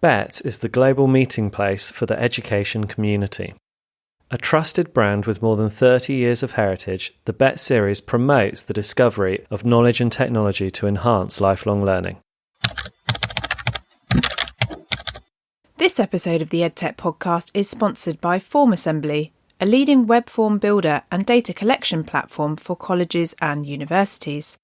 Bett is the global meeting place for the education community. A trusted brand with more than 30 years of heritage, the Bett Series promotes the discovery of knowledge and technology to enhance lifelong learning. This episode of the Edtech podcast is sponsored by FormAssembly, a leading web form builder and data collection platform for colleges and universities.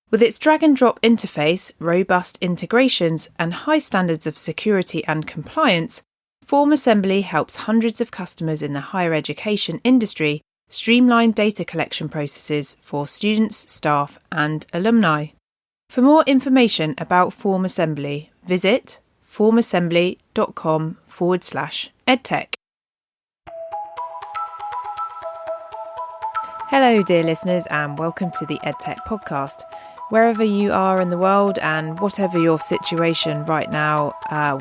With its drag-and-drop interface, robust integrations, and high standards of security and compliance, FormAssembly helps hundreds of customers in the higher education industry streamline data collection processes for students, staff, and alumni. For more information about FormAssembly, visit formassembly.com/edtech. Hello, dear listeners, and welcome to the Edtech podcast. Wherever you are in the world and whatever your situation right now,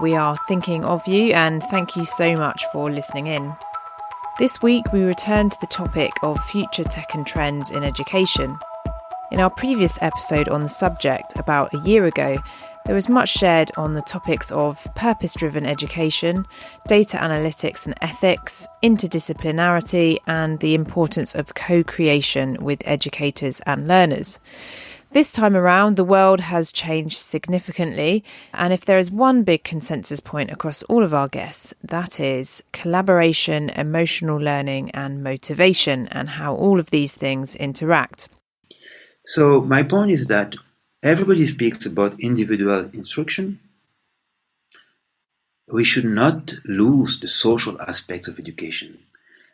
we are thinking of you and thank you so much for listening in. This week we return to the topic of future tech and trends in education. In our previous episode on the subject about a year ago, there was much shared on the topics of purpose-driven education, data analytics and ethics, interdisciplinarity, and the importance of co-creation with educators and learners. This time around, the world has changed significantly, and if there is one big consensus point across all of our guests, that is collaboration, emotional learning, and motivation, and how all of these things interact. So my point is that everybody speaks about individual instruction. We should not lose the social aspects of education.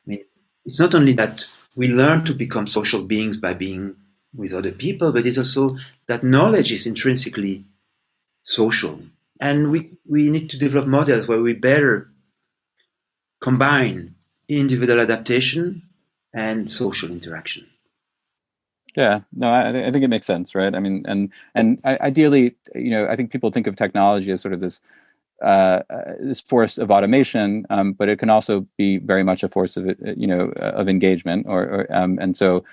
I mean, it's not only that we learn to become social beings by being with other people, but it's also that knowledge is intrinsically social. And we need to develop models where we better combine individual adaptation and social interaction. Yeah, no, I think it makes sense, right? I mean, and ideally, I think people think of technology as sort of this force of automation, but it can also be very much a force of of engagement, and so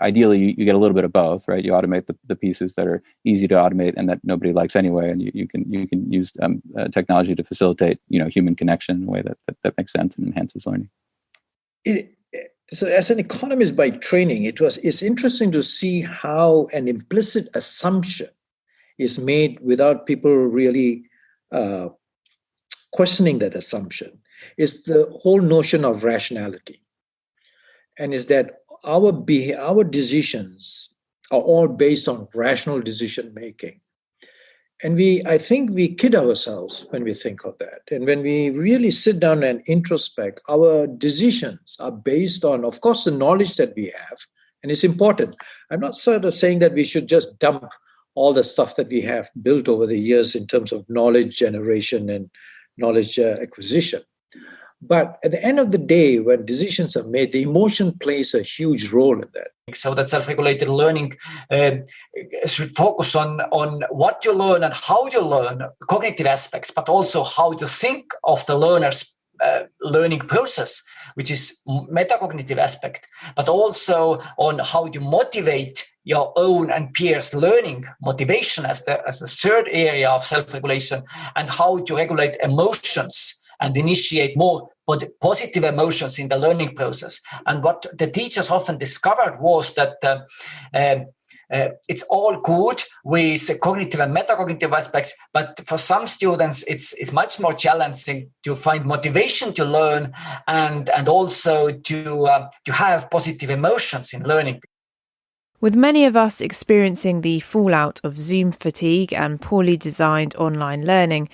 ideally you get a little bit of both, right? You automate the pieces that are easy to automate and that nobody likes anyway, and you can use technology to facilitate human connection in a way that makes sense and enhances learning. So as an economist by training, it's interesting to see how an implicit assumption is made without people really questioning that assumption. Is the whole notion of rationality. And is that our decisions are all based on rational decision making. And I think we kid ourselves when we think of that. And when we really sit down and introspect, our decisions are based on, of course, the knowledge that we have. And it's important. I'm not sort of saying that we should just dump all the stuff that we have built over the years in terms of knowledge generation and knowledge acquisition. But at the end of the day, when decisions are made, the emotion plays a huge role in that. So that self-regulated learning should focus on what you learn and how you learn, cognitive aspects, but also how to think of the learner's learning process, which is metacognitive aspect, but also on how you motivate your own and peers' learning, motivation as the third area of self-regulation, and how to regulate emotions and initiate more positive emotions in the learning process. And what the teachers often discovered was that it's all good with cognitive and metacognitive aspects, but for some students, it's much more challenging to find motivation to learn and also to have positive emotions in learning. With many of us experiencing the fallout of Zoom fatigue and poorly designed online learning,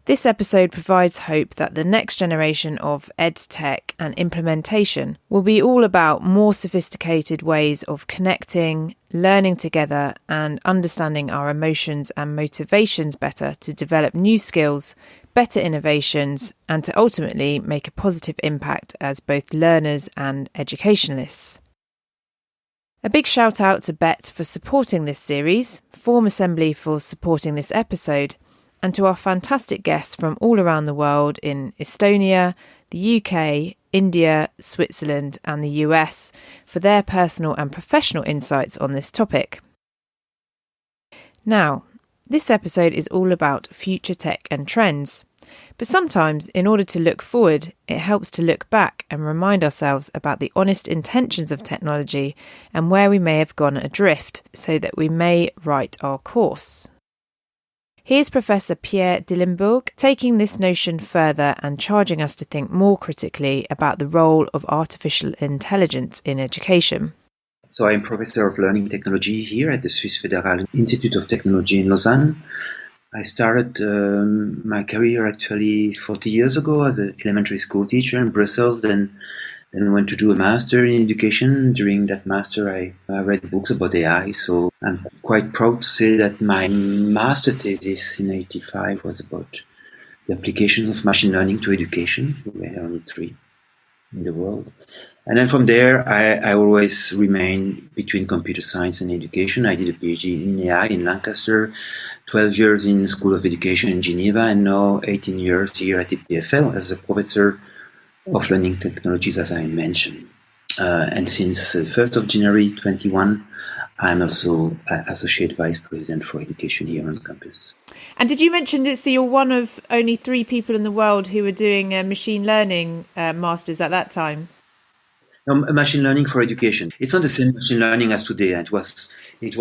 this episode provides hope that the next generation of EdTech and implementation will be all about more sophisticated ways of connecting, learning together, and understanding our emotions and motivations better to develop new skills, better innovations, and to ultimately make a positive impact as both learners and educationalists. A big shout out to Bett for supporting this series, FormAssembly for supporting this episode, and to our fantastic guests from all around the world in Estonia, the UK, India, Switzerland, and the US for their personal and professional insights on this topic. Now, this episode is all about future tech and trends. But sometimes, in order to look forward, it helps to look back and remind ourselves about the honest intentions of technology and where we may have gone adrift, so that we may right our course. Here's Professor Pierre Dillenburg taking this notion further and charging us to think more critically about the role of artificial intelligence in education. So I'm Professor of Learning Technology here at the Swiss Federal Institute of Technology in Lausanne. I started my career actually 40 years ago as an elementary school teacher in Brussels, then went to do a master in education. During that master, I read books about AI, so I'm quite proud to say that my master thesis in 1985 was about the applications of machine learning to education. We were only 3 in the world. And then from there, I always remained between computer science and education. I did a PhD in AI in Lancaster, 12 years in School of Education in Geneva, and now 18 years here at EPFL as a professor of learning technologies, as I mentioned. And since 1st of January 21, I'm also Associate Vice President for Education here on campus. And did you mention that, so you're one of only 3 people in the world who were doing machine learning masters at that time? No, machine learning for education. It's not the same machine learning as today. It was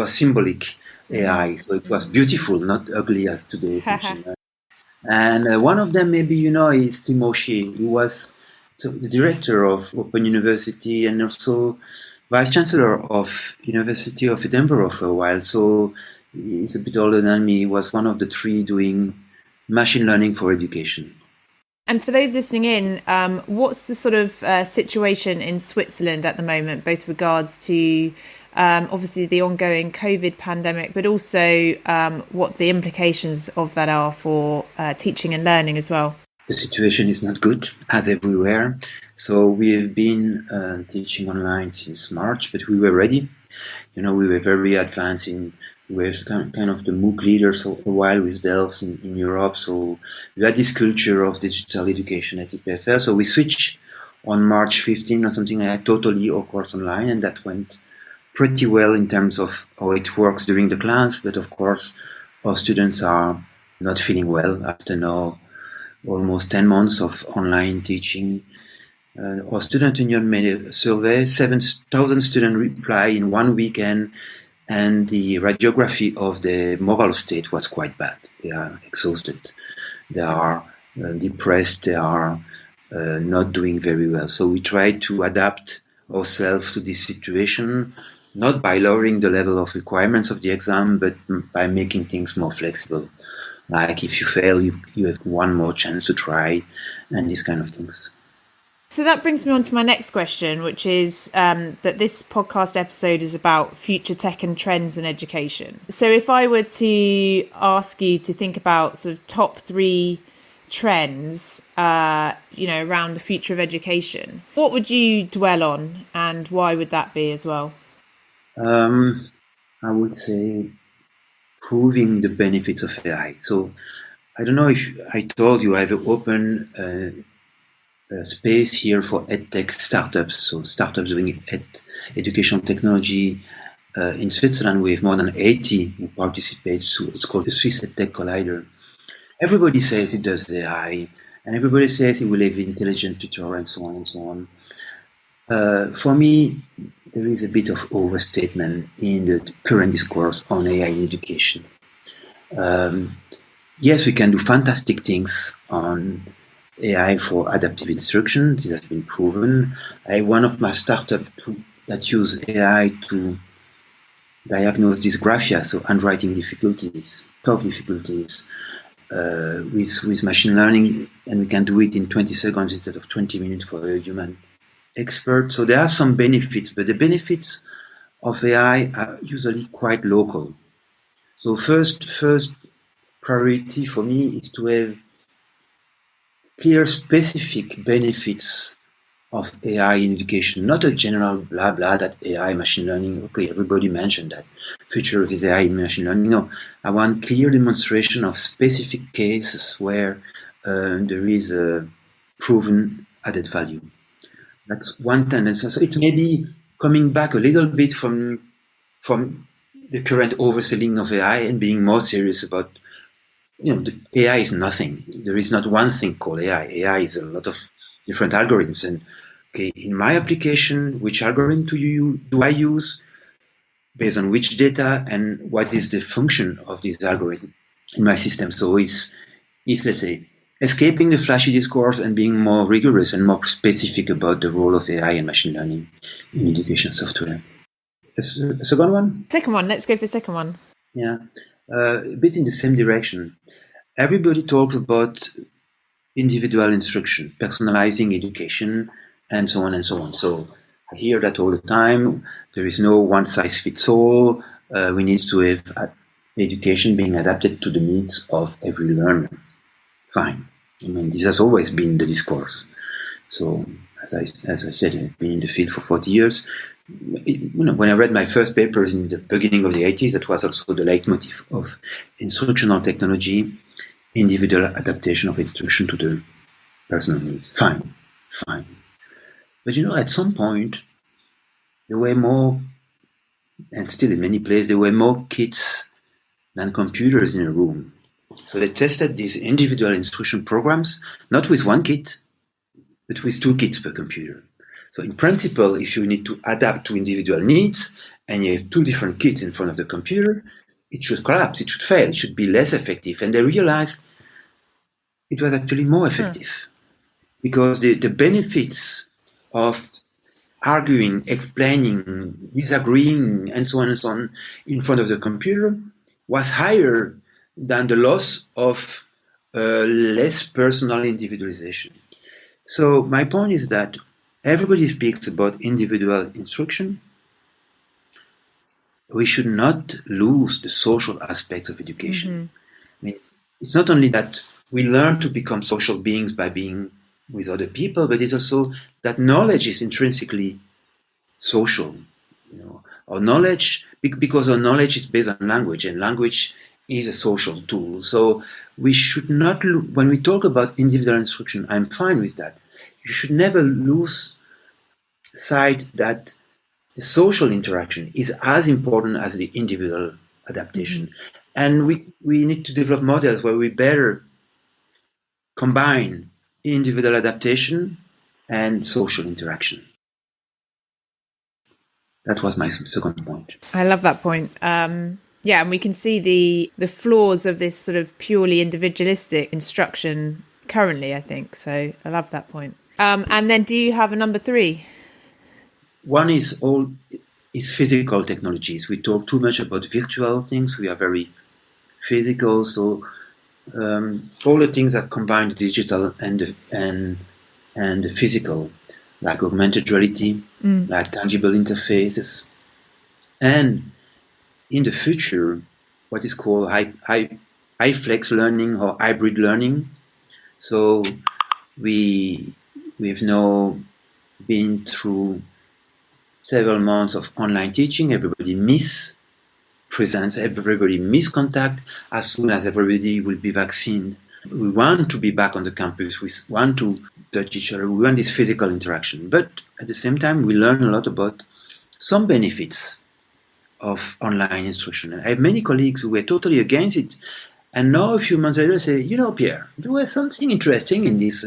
symbolic AI, so it was beautiful, not ugly as today. And one of them, maybe you know, is Tim O'Shea, who was the director of Open University and also Vice Chancellor of University of Edinburgh for a while. So he's a bit older than me. He was one of the 3 doing machine learning for education. And for those listening in, what's the sort of situation in Switzerland at the moment, both regards to obviously the ongoing COVID pandemic, but also what the implications of that are for teaching and learning as well? The situation is not good, as everywhere. So we have been teaching online since March, but we were ready. We were very advanced we were kind of the MOOC leaders for a while with Delft in Europe. So we had this culture of digital education at EPFL. So we switched on March 15 or something like that, totally our course online, and that went pretty well in terms of how it works during the class. But of course, our students are not feeling well after now almost 10 months of online teaching. Our student union made a survey, 7,000 students reply in one weekend, and the radiography of the moral state was quite bad. They are exhausted, they are depressed, they are not doing very well. So we try to adapt ourselves to this situation, not by lowering the level of requirements of the exam, but by making things more flexible. Like if you fail, you have one more chance to try, and these kind of things. So that brings me on to my next question, which is that this podcast episode is about future tech and trends in education. So if I were to ask you to think about sort of top 3 trends, around the future of education, what would you dwell on, and why would that be as well? I would say proving the benefits of AI. So I don't know if I told you I have open space here for Edtech startups. So startups doing educational technology in Switzerland. We have more than 80 who participate. So it's called the Swiss Edtech Collider. Everybody says it does AI, and everybody says it will have intelligent tutor and so on and so on. For me, there is a bit of overstatement in the current discourse on AI in education. Yes, we can do fantastic things on AI for adaptive instruction. This has been proven. I have one of my startups that use AI to diagnose dysgraphia, so handwriting difficulties, talk difficulties, with machine learning, and we can do it in 20 seconds instead of 20 minutes for a human expert. So there are some benefits, but the benefits of AI are usually quite local. So first priority for me is to have clear specific benefits of AI in education, not a general blah blah that AI machine learning, okay, everybody mentioned that future is AI machine learning. No, I want clear demonstration of specific cases where there is a proven added value. That's one tendency. So it may be coming back a little bit from the current overselling of AI and being more serious about The AI is nothing. There is not one thing called AI. AI is a lot of different algorithms. And okay, in my application, which algorithm do I use based on which data and what is the function of this algorithm in my system? So it's let's say, escaping the flashy discourse and being more rigorous and more specific about the role of AI and machine learning in education software. A second one? Second one. Let's go for the second one. Yeah. A bit in the same direction. Everybody talks about individual instruction, personalizing education, and so on and so on. So I hear that all the time. There is no one size fits all. We need to have education being adapted to the needs of every learner. Fine. I mean, this has always been the discourse. So, as I said, I've been in the field for 40 years. When I read my first papers in the beginning of the 80s, that was also the leitmotif of instructional technology, individual adaptation of instruction to the personal needs. Fine. But at some point, there were more, and still in many places, there were more kids than computers in a room. So they tested these individual instruction programs, not with one kit, but with 2 kits per computer. So in principle, if you need to adapt to individual needs and you have 2 different kits in front of the computer, it should collapse, it should fail, it should be less effective. And they realized it was actually more effective because the benefits of arguing, explaining, disagreeing, and so on in front of the computer was higher than the loss of less personal individualization. So my point is that everybody speaks about individual instruction. We should not lose the social aspects of education. Mm-hmm. I mean, it's not only that we learn to become social beings by being with other people, but it's also that knowledge is intrinsically social. Our knowledge, because our knowledge is based on language, and language is a social tool. So we should not, when we talk about individual instruction, I'm fine with that. You should never lose sight that the social interaction is as important as the individual adaptation. Mm-hmm. And we need to develop models where we better combine individual adaptation and social interaction. That was my second point. I love that point. And we can see the flaws of this sort of purely individualistic instruction currently, I think. So I love that point. And then do you have a number 3? One is physical technologies. We talk too much about virtual things. We are very physical. So all the things that combine the digital and the physical, like augmented reality, like tangible interfaces, and in the future, what is called high flex learning or hybrid learning. So we've now been through several months of online teaching. Everybody miss presence, everybody miss contact. As soon as everybody will be vaccinated, we want to be back on the campus. We want to touch each other. We want this physical interaction. But at the same time, we learn a lot about some benefits of online instruction. I have many colleagues who were totally against it. And now a few months later say, Pierre, there was something interesting in this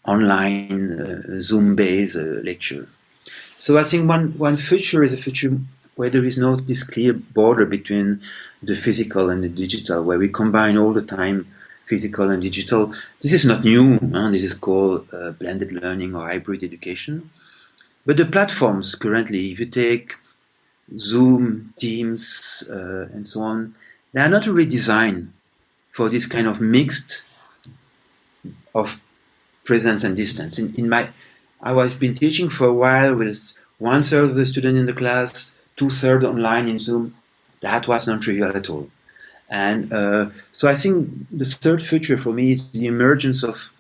online Zoom-based lecture. So I think one future is a future where there is no this clear border between the physical and the digital, where we combine all the time physical and digital. This is not new. This is called blended learning or hybrid education. But the platforms currently, if you take Zoom, Teams, and so on, they are not really designed for this kind of mixed of presence and distance. I was been teaching for a while with 1/3 of the student in the class, 2/3 online in Zoom. That was not trivial at all. And so I think the third future for me is the emergence of,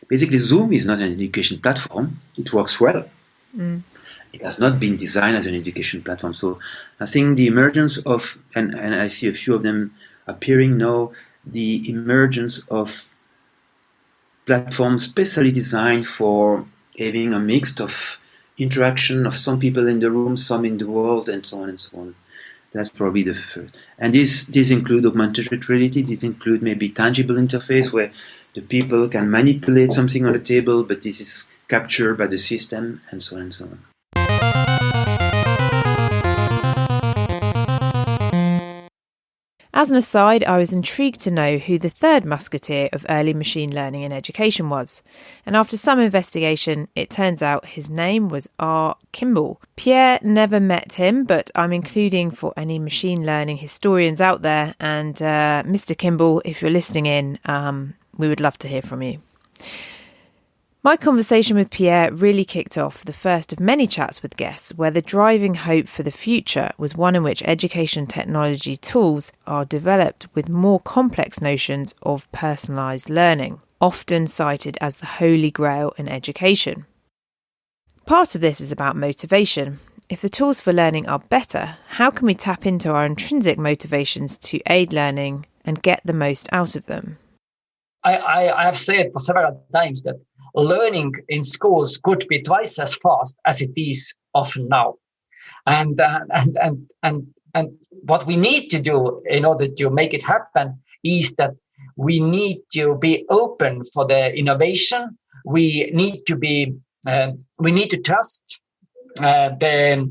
basically Zoom is not an education platform. It works well. It has not been designed as an education platform. So I think the emergence of, and I see a few of them appearing now, the emergence of platforms specially designed for having a mix of interaction of some people in the room, some in the world, and so on and so on. That's probably the first. And these include augmented reality. These include maybe tangible interface where the people can manipulate something on the table, but this is captured by the system, and so on and so on. As an aside, I was intrigued to know who the third musketeer of early machine learning in education was. And after some investigation, it turns out his name was R. Kimball. Pierre never met him, but I'm including for any machine learning historians out there. And Mr. Kimball, if you're listening in, we would love to hear from you. My conversation with Pierre really kicked off the first of many chats with guests where the driving hope for the future was one in which education technology tools are developed with more complex notions of personalised learning, often cited as the holy grail in education. Part of this is about motivation. If the tools for learning are better, how can we tap into our intrinsic motivations to aid learning and get the most out of them? I have said for several times that learning in schools could be twice as fast as it is often now, and what we need to do in order to make it happen is that we need to be open for the innovation. We need to trust the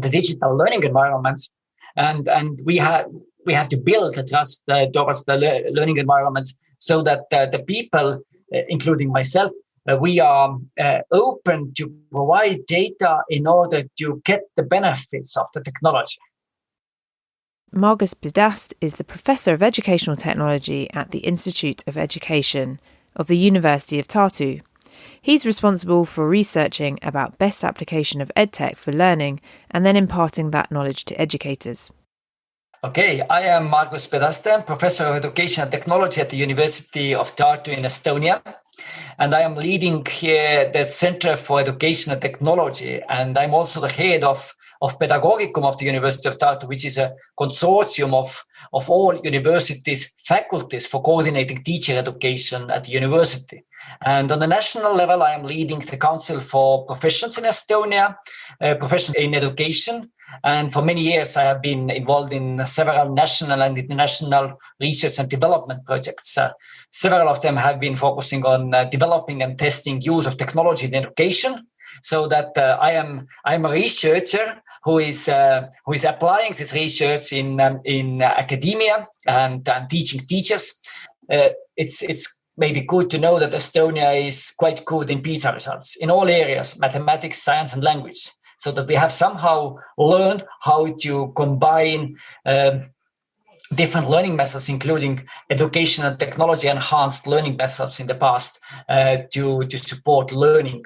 digital learning environments, and we have to build the trust towards the learning environments so that the people, including myself, we are open to provide data in order to get the benefits of the technology. Margus Pedesta is the Professor of Educational Technology at the Institute of Education of the University of Tartu. He's responsible for researching about best application of EdTech for learning and then imparting that knowledge to educators. Okay, I am Margus Pedesta, Professor of Education and Technology at the University of Tartu in Estonia. And I am leading here the Center for Education and Technology. And I'm also the head of Pedagogicum of the University of Tartu, which is a consortium of all universities' faculties for coordinating teacher education at the university. And on the national level, I am leading the Council for Professions in Estonia, Professions in Education. And for many years, I have been involved in several national and international research and development projects. Several of them have been focusing on developing and testing use of technology in education. So that I am a researcher who is applying this research in academia and teaching teachers. It's maybe good to know that Estonia is quite good in PISA results in all areas, mathematics, science, and language. So that we have somehow learned how to combine different learning methods, including education and technology enhanced learning methods in the past to support learning.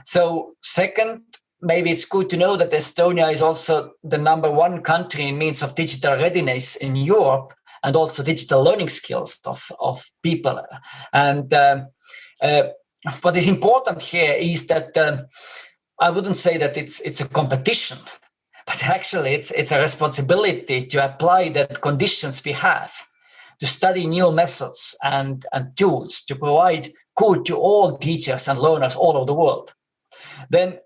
So second, maybe it's good to know that Estonia is also the number one country in means of digital readiness in Europe and also digital learning skills of people. And what is important here is that I wouldn't say that it's a competition, but actually it's a responsibility to apply the conditions we have to study new methods and tools to provide good to all teachers and learners all over the world. Then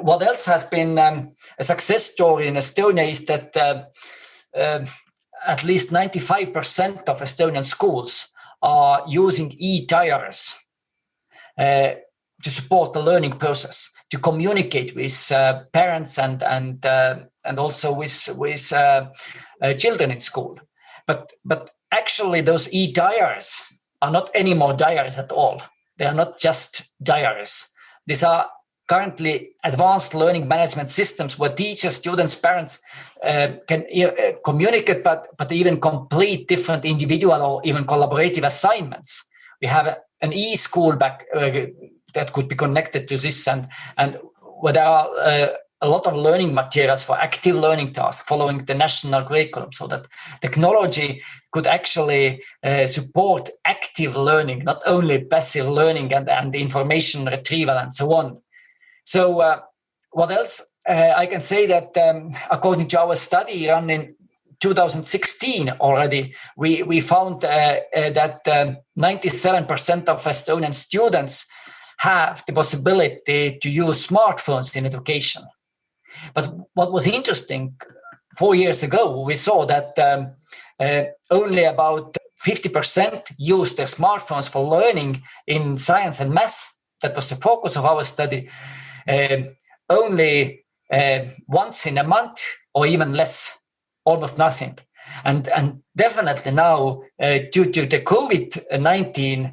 what else has been a success story in Estonia is that at least 95% of Estonian schools are using e-diaries to support the learning process, to communicate with parents and also with children in school. But actually those e-diaries are not anymore diaries at all. They are not just diaries. These are currently advanced learning management systems where teachers, students, parents can communicate, but even complete different individual or even collaborative assignments. We have an e-school back that could be connected to this, and where there are a lot of learning materials for active learning tasks following the national curriculum, so that technology could actually support active learning, not only passive learning and the information retrieval and so on. So what else? I can say that according to our study run in 2016 already, we found that 97% of Estonian students have the possibility to use smartphones in education. But what was interesting 4 years ago, we saw that only about 50% used their smartphones for learning in science and math. That was the focus of our study. Only once in a month or even less, almost nothing. And definitely now, due to the COVID-19,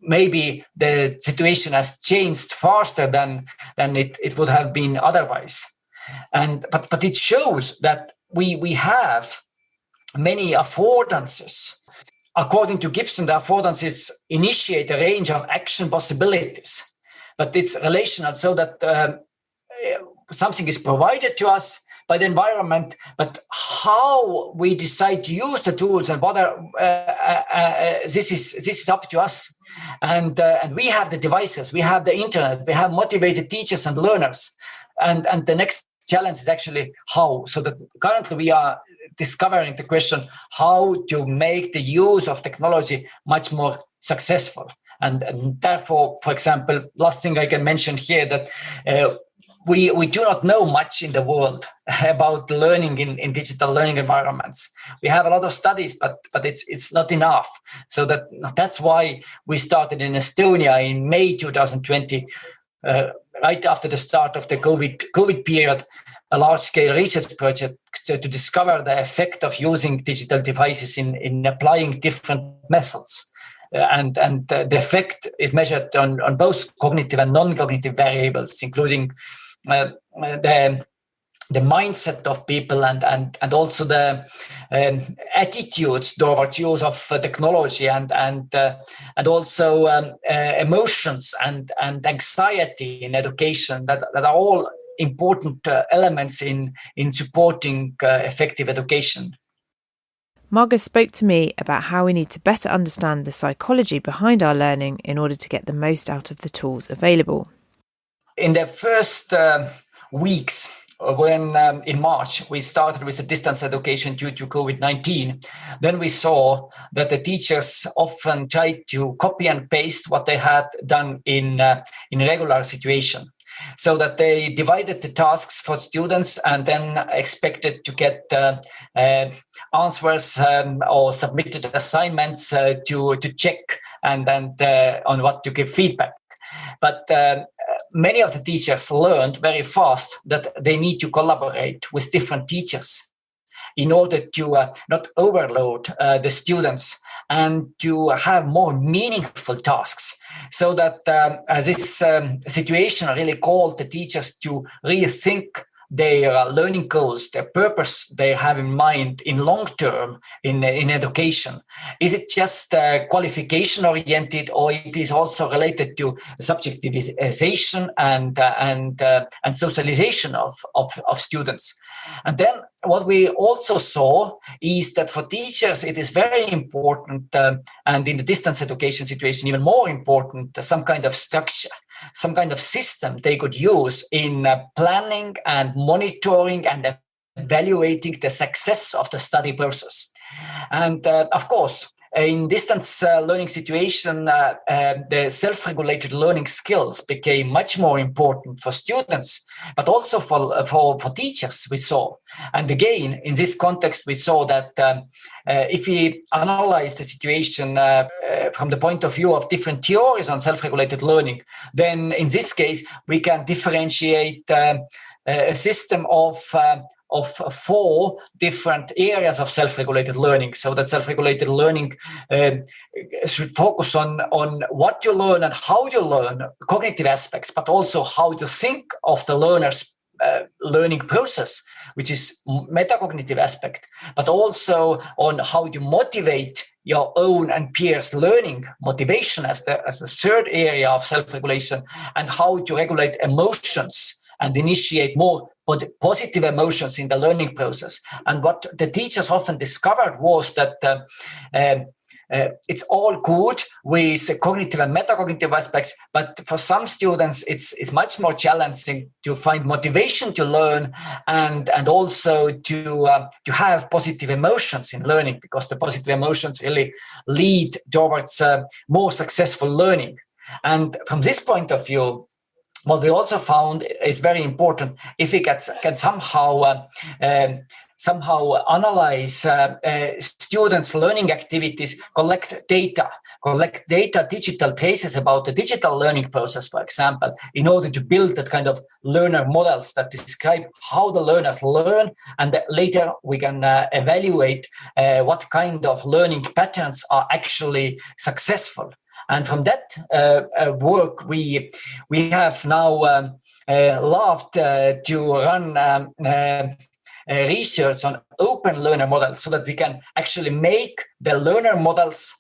maybe the situation has changed faster than it would have been otherwise. But it shows that we have many affordances. According to Gibson, the affordances initiate a range of action possibilities, but it's relational, so that something is provided to us by the environment, but how we decide to use the tools and whether this is up to us. And we have the devices, we have the internet, we have motivated teachers and learners. And the next challenge is actually how. So that currently we are discovering the question how to make the use of technology much more successful. And therefore, for example, last thing I can mention here, that we do not know much in the world about learning in digital learning environments. We have a lot of studies, but it's not enough. So that's why we started in Estonia in May 2020, right after the start of the COVID period, a large-scale research project to discover the effect of using digital devices in applying different methods. And the effect is measured on both cognitive and non-cognitive variables, including the mindset of people and also the attitudes towards use of technology and also emotions and anxiety in education that are all important elements in supporting effective education. Margus spoke to me about how we need to better understand the psychology behind our learning in order to get the most out of the tools available. In the first weeks, when in March we started with the distance education due to COVID-19, then we saw that the teachers often tried to copy and paste what they had done in regular situation. So that they divided the tasks for students and then expected to get answers or submitted assignments to check and on what to give feedback. But many of the teachers learned very fast that they need to collaborate with different teachers in order to not overload the students and to have more meaningful tasks. So that this situation really called the teachers to rethink their learning goals, their purpose they have in mind in long term in education. Is it just qualification oriented, or it is also related to subjectivization and socialization of students? And then what we also saw is that for teachers it is very important, and in the distance education situation even more important, some kind of structure, some kind of system they could use in planning and monitoring and evaluating the success of the study process. And of course, in distance learning situation, the self-regulated learning skills became much more important for students, but also for teachers, we saw. And again, in this context, we saw that if we analyze the situation from the point of view of different theories on self-regulated learning, then in this case, we can differentiate a system of 4 different areas of self-regulated learning. So that self-regulated learning should focus on what you learn and how you learn, cognitive aspects, but also how to think of the learner's learning process, which is metacognitive aspect, but also on how you motivate your own and peers' learning, motivation as the third area of self-regulation, and how to regulate emotions and initiate more positive emotions in the learning process. And what the teachers often discovered was that it's all good with cognitive and metacognitive aspects, but for some students, it's much more challenging to find motivation to learn and also to have positive emotions in learning, because the positive emotions really lead towards more successful learning. And from this point of view, what we also found is very important, if we can somehow analyze students' learning activities, collect data, digital traces about the digital learning process, for example, in order to build that kind of learner models that describe how the learners learn, and later we can evaluate what kind of learning patterns are actually successful. And from that work, we have now loved to run research on open learner models, so that we can actually make the learner models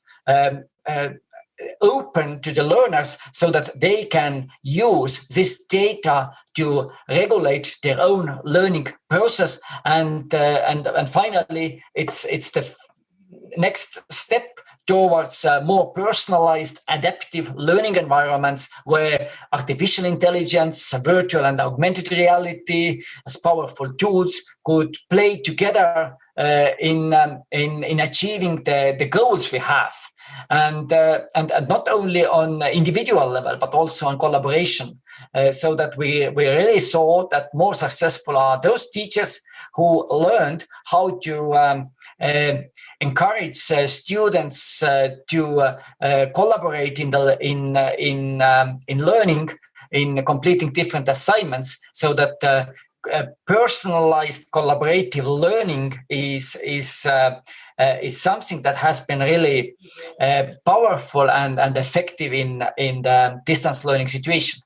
open to the learners, so that they can use this data to regulate their own learning process. And finally, it's the next step towards more personalized, adaptive learning environments, where artificial intelligence, virtual and augmented reality as powerful tools could play together in achieving the goals we have. And not only on individual level, but also on collaboration, so that we really saw that more successful are those teachers who learned how to encourage students to collaborate in learning, in completing different assignments, so that personalized collaborative learning is something that has been really powerful and effective in the distance learning situation.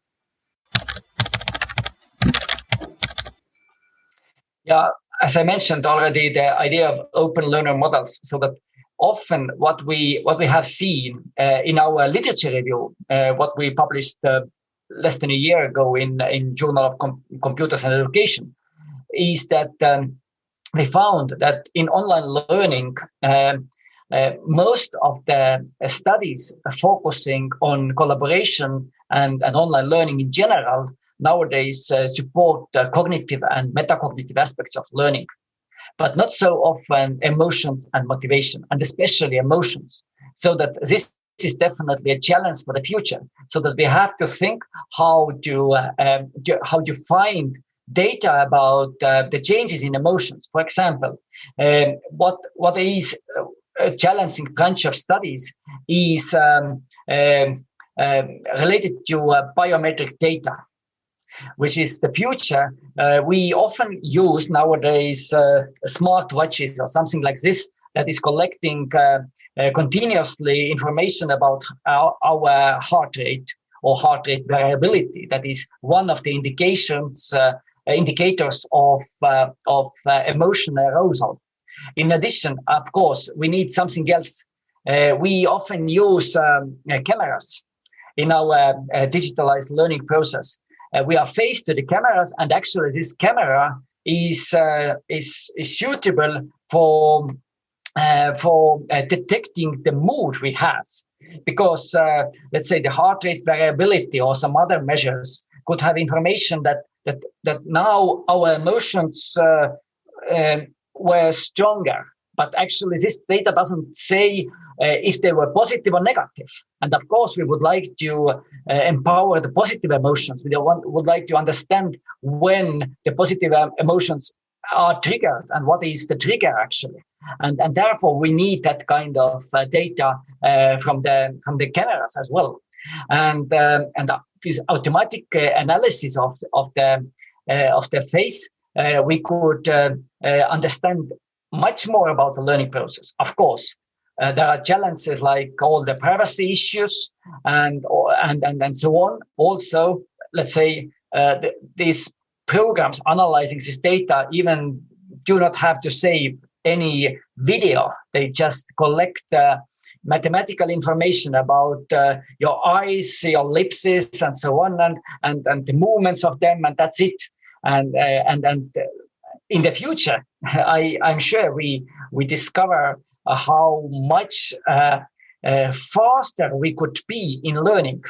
Yeah, as I mentioned already, the idea of open learner models, so that often what we have seen in our literature review, what we published less than a year ago in Journal of Computers and Education, is that we found that in online learning, most of the studies focusing on collaboration and online learning in general nowadays support cognitive and metacognitive aspects of learning, but not so often emotions and motivation, and especially emotions. So that this is definitely a challenge for the future, so that we have to think how to find data about the changes in emotions. For example, what is a challenging branch of studies is related to biometric data, which is the future. We often use nowadays smartwatches or something like this, that is collecting continuously information about our heart rate or heart rate variability. That is one of the indicators of emotional arousal. In addition, of course, we need something else. We often use cameras in our digitalized learning process. We are faced to the cameras, and actually this camera is suitable for detecting the mood we have, because let's say the heart rate variability or some other measures could have information that now our emotions were stronger, but actually this data doesn't say if they were positive or negative. And of course, we would like to empower the positive emotions. We would like to understand when the positive emotions are triggered and what is the trigger actually. And therefore, we need that kind of data from the cameras as well. And this automatic analysis of the face, we could understand much more about the learning process. Of course, there are challenges like all the privacy issues and so on. Also, let's say these programs analyzing this data even do not have to save any video. They just collect mathematical information about your eyes, your lips, and so on, and the movements of them, and that's it. And in the future, I'm sure we discover how much faster we could be in learning.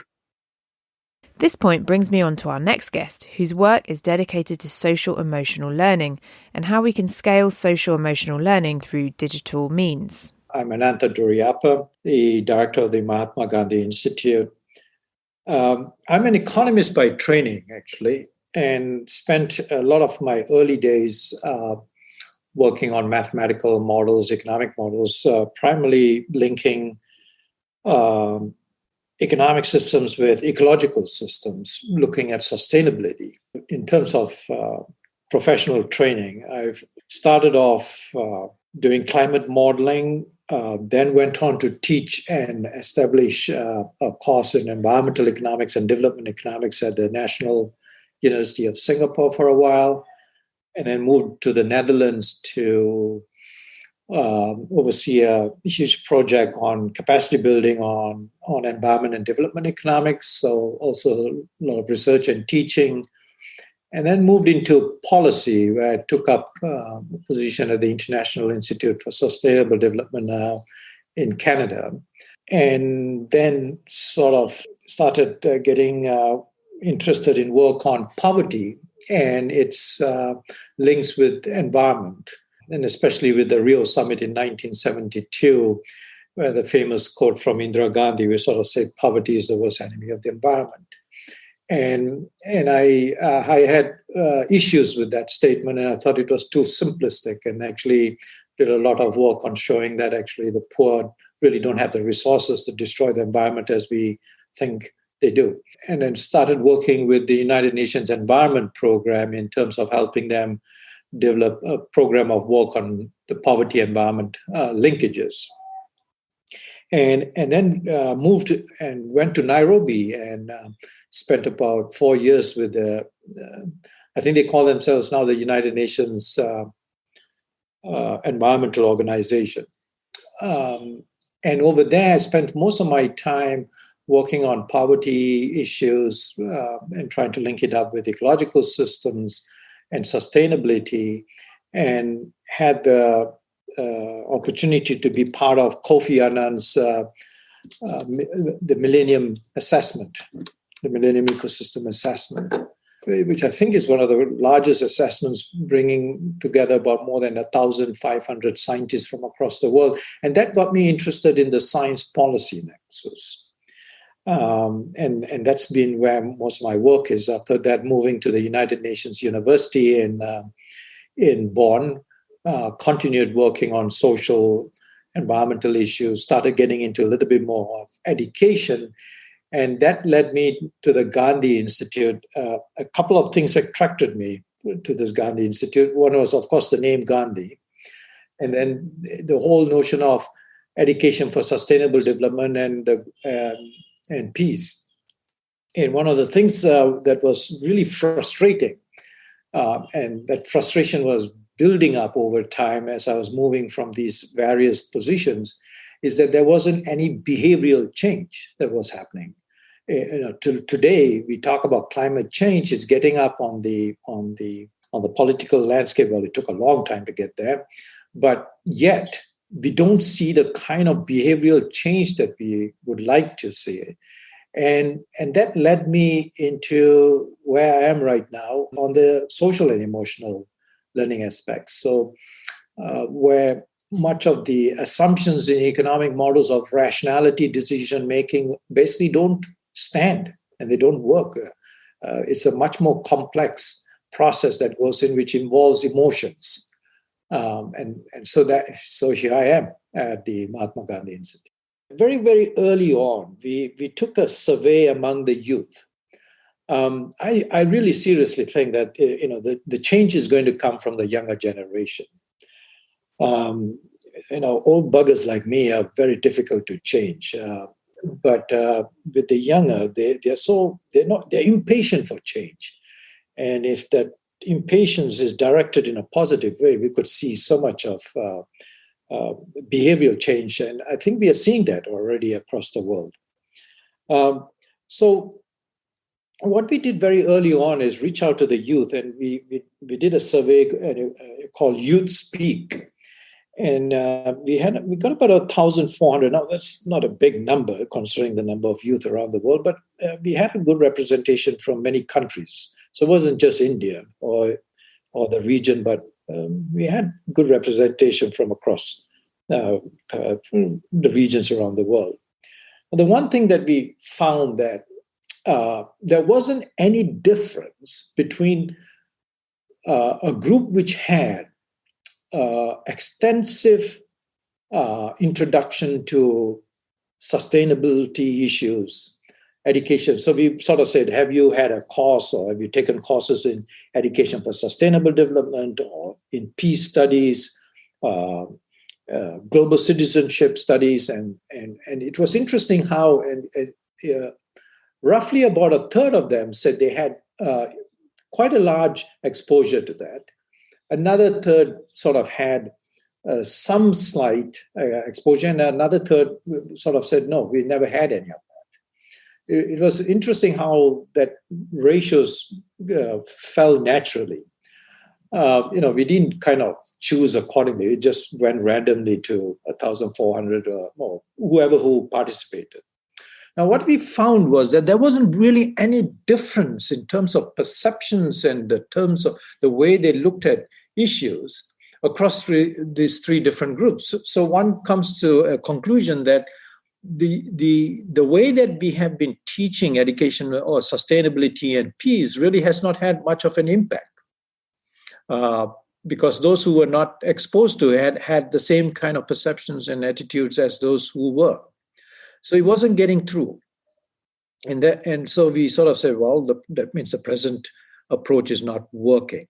This point brings me on to our next guest, whose work is dedicated to social emotional learning and how we can scale social emotional learning through digital means. I'm Anantha Duryappa, the director of the Mahatma Gandhi Institute. I'm an economist by training, actually, and spent a lot of my early days working on mathematical models, economic models, primarily linking economic systems with ecological systems, looking at sustainability. In terms of professional training, I've started off doing climate modeling, then went on to teach and establish a course in environmental economics and development economics at the National University of Singapore for a while, and then moved to the Netherlands to oversee a huge project on capacity building on environment and development economics. So also a lot of research and teaching. And then moved into policy, where I took up a position at the International Institute for Sustainable Development in Canada. And then sort of started getting interested in work on poverty and its links with environment, and especially with the Rio Summit in 1972, where the famous quote from Indira Gandhi, we sort of said, poverty is the worst enemy of the environment. And I had issues with that statement, and I thought it was too simplistic, and actually did a lot of work on showing that actually the poor really don't have the resources to destroy the environment as we think they do. And then started working with the United Nations Environment Program in terms of helping them develop a program of work on the poverty environment linkages. And then moved and went to Nairobi and spent about 4 years with I think they call themselves now the United Nations Environmental Organization. And over there, I spent most of my time working on poverty issues and trying to link it up with ecological systems and sustainability, and had the opportunity to be part of Kofi Annan's the Millennium Assessment, the Millennium Ecosystem Assessment, which I think is one of the largest assessments, bringing together about more than 1,500 scientists from across the world. And that got me interested in the science policy nexus. And that's been where most of my work is. After that, moving to the United Nations University in Bonn, continued working on social, environmental issues, started getting into a little bit more of education. And that led me to the Gandhi Institute. A couple of things attracted me to this Gandhi Institute. One was, of course, the name Gandhi. And then the whole notion of education for sustainable development and peace. And one of the things that was really frustrating, and that frustration was building up over time as I was moving from these various positions, is that there wasn't any behavioral change that was happening. Till today, we talk about climate change is getting up on the political landscape. Well, it took a long time to get there, but yet we don't see the kind of behavioral change that we would like to see. And that led me into where I am right now on the social and emotional learning aspects. So where much of the assumptions in economic models of rationality, decision making basically don't stand and they don't work. It's a much more complex process that goes in, which involves emotions. And so here I am at the Mahatma Gandhi Institute. Very, very early on, we took a survey among the youth. I really seriously think that the change is going to come from the younger generation. Old buggers like me are very difficult to change. But with the younger, they're impatient for change. And if that impatience is directed in a positive way, we could see so much of behavioral change. And I think we are seeing that already across the world. So what we did very early on is reach out to the youth, and we did a survey called Youth Speak. And we got about 1,400. Now, that's not a big number considering the number of youth around the world, but we had a good representation from many countries. So it wasn't just India or the region, but we had good representation from across from the regions around the world. But the one thing that we found that there wasn't any difference between a group which had extensive introduction to sustainability issues, education. So we sort of said, have you had a course or have you taken courses in education for sustainable development or in peace studies, global citizenship studies? And it was interesting how roughly about a third of them said they had quite a large exposure to that. Another third sort of had some slight exposure, and another third sort of said, no, we never had any of that. It was interesting how that ratios fell naturally. We didn't kind of choose accordingly. It just went randomly to 1,400 or more, whoever who participated. Now, what we found was that there wasn't really any difference in terms of perceptions and the terms of the way they looked at issues across these three different groups. So one comes to a conclusion that the way that we have been teaching education or sustainability and peace really has not had much of an impact. Because those who were not exposed to it had the same kind of perceptions and attitudes as those who were. So it wasn't getting through. And so we sort of said, well, that means the present approach is not working.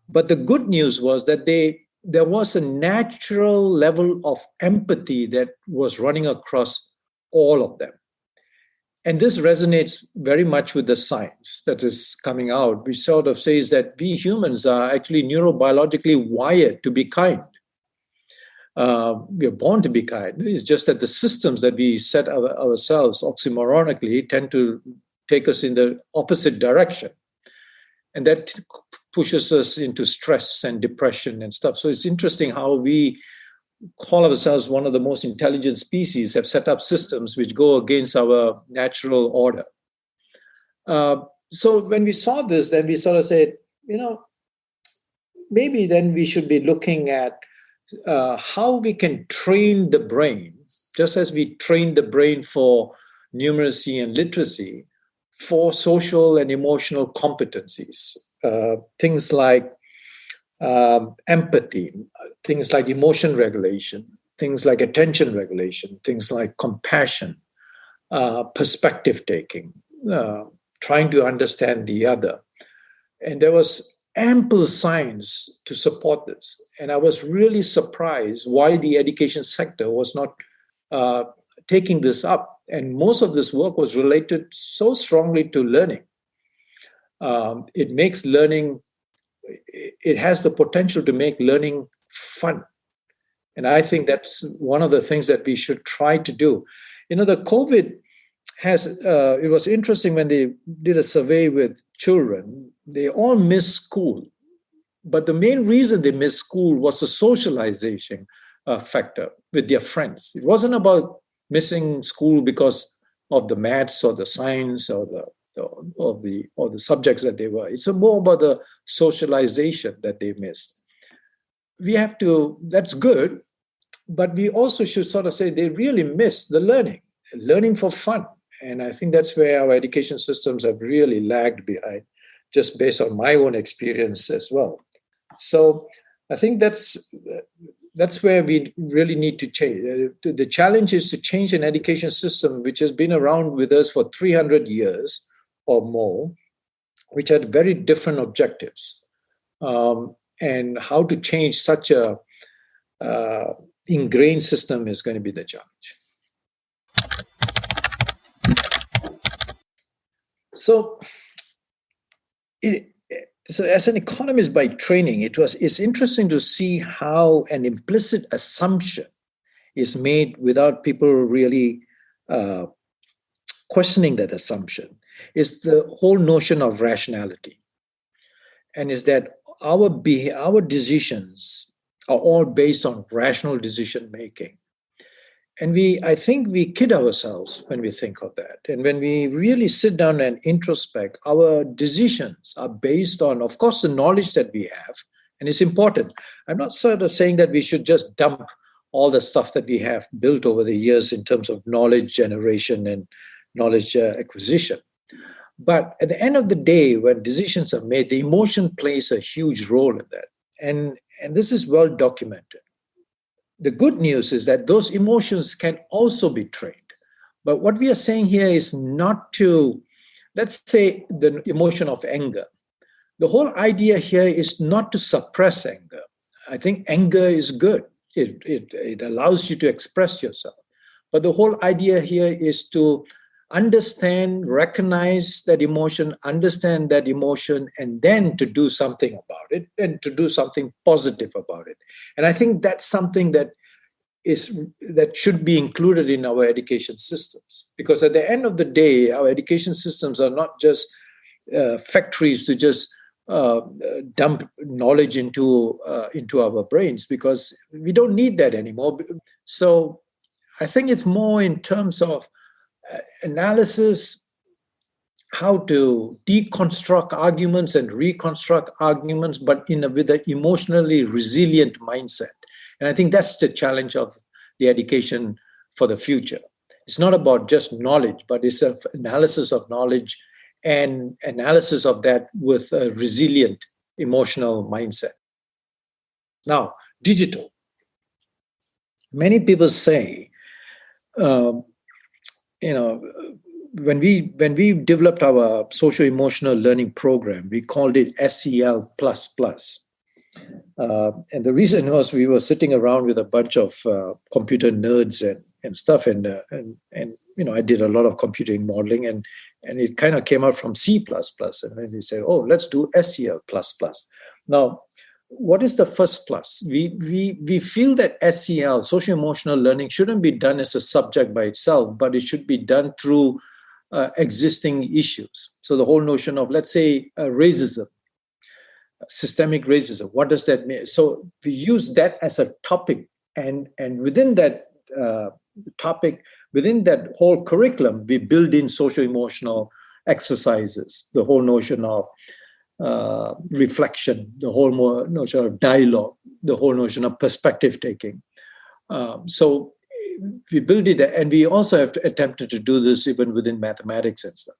But the good news was that there was a natural level of empathy that was running across all of them. And this resonates very much with the science that is coming out, which sort of says that we humans are actually neurobiologically wired to be kind. We are born to be kind. It's just that the systems that we set ourselves oxymoronically tend to take us in the opposite direction. And that pushes us into stress and depression and stuff. So it's interesting how we call ourselves one of the most intelligent species, have set up systems which go against our natural order. So when we saw this, then we sort of said, maybe then we should be looking at how we can train the brain, just as we train the brain for numeracy and literacy, for social and emotional competencies. Things like empathy, things like emotion regulation, things like attention regulation, things like compassion, perspective taking, trying to understand the other. And there was ample science to support this. And I was really surprised why the education sector was not taking this up. And most of this work was related so strongly to learning. It makes learning, it has the potential to make learning fun. And I think that's one of the things that we should try to do. The COVID has, it was interesting when they did a survey with children, they all missed school. But the main reason they missed school was the socialization factor with their friends. It wasn't about missing school because of the maths or the science or the subjects that they were. It's more about the socialization that they missed. We have to, that's good, but we also should sort of say they really missed the learning for fun. And I think that's where our education systems have really lagged behind, just based on my own experience as well. So I think that's where we really need to change. The challenge is to change an education system which has been around with us for 300 years or more, which had very different objectives. And how to change such a ingrained system is going to be the challenge. So as an economist by training, it's interesting to see how an implicit assumption is made without people really questioning that assumption. It's the whole notion of rationality, and is that our decisions are all based on rational decision making. And I think we kid ourselves when we think of that. And when we really sit down and introspect, our decisions are based on, of course, the knowledge that we have. And it's important. I'm not sort of saying that we should just dump all the stuff that we have built over the years in terms of knowledge generation and knowledge acquisition. But at the end of the day, when decisions are made, the emotion plays a huge role in that. And this is well documented. The good news is that those emotions can also be trained. But what we are saying here is not to, let's say, the emotion of anger. The whole idea here is not to suppress anger. I think anger is good. It allows you to express yourself. But the whole idea here is to understand, recognize that emotion, understand that emotion, and then to do something about it and to do something positive about it. And I think that's something that should be included in our education systems. Because at the end of the day, our education systems are not just factories to just dump knowledge into our brains, because we don't need that anymore. So I think it's more in terms of analysis, how to deconstruct arguments and reconstruct arguments, but with an emotionally resilient mindset. And I think that's the challenge of the education for the future. It's not about just knowledge, but it's an analysis of knowledge and analysis of that with a resilient emotional mindset. Now, digital. Many people say, when we developed our socio-emotional learning program, we called it SEL++. And the reason was we were sitting around with a bunch of computer nerds and stuff, and I did a lot of computing modeling, and it kind of came out from C++, and then we said, oh, let's do SEL++. Now, what is the first plus? We feel that SEL, socio-emotional learning, shouldn't be done as a subject by itself, but it should be done through existing issues. So the whole notion of, let's say, racism, systemic racism, what does that mean? So we use that as a topic, and within that topic, within that whole curriculum, we build in socio-emotional exercises, the whole notion of reflection, the whole notion of dialogue, the whole notion of perspective taking. So we build it, and we also have attempted to do this even within mathematics and stuff.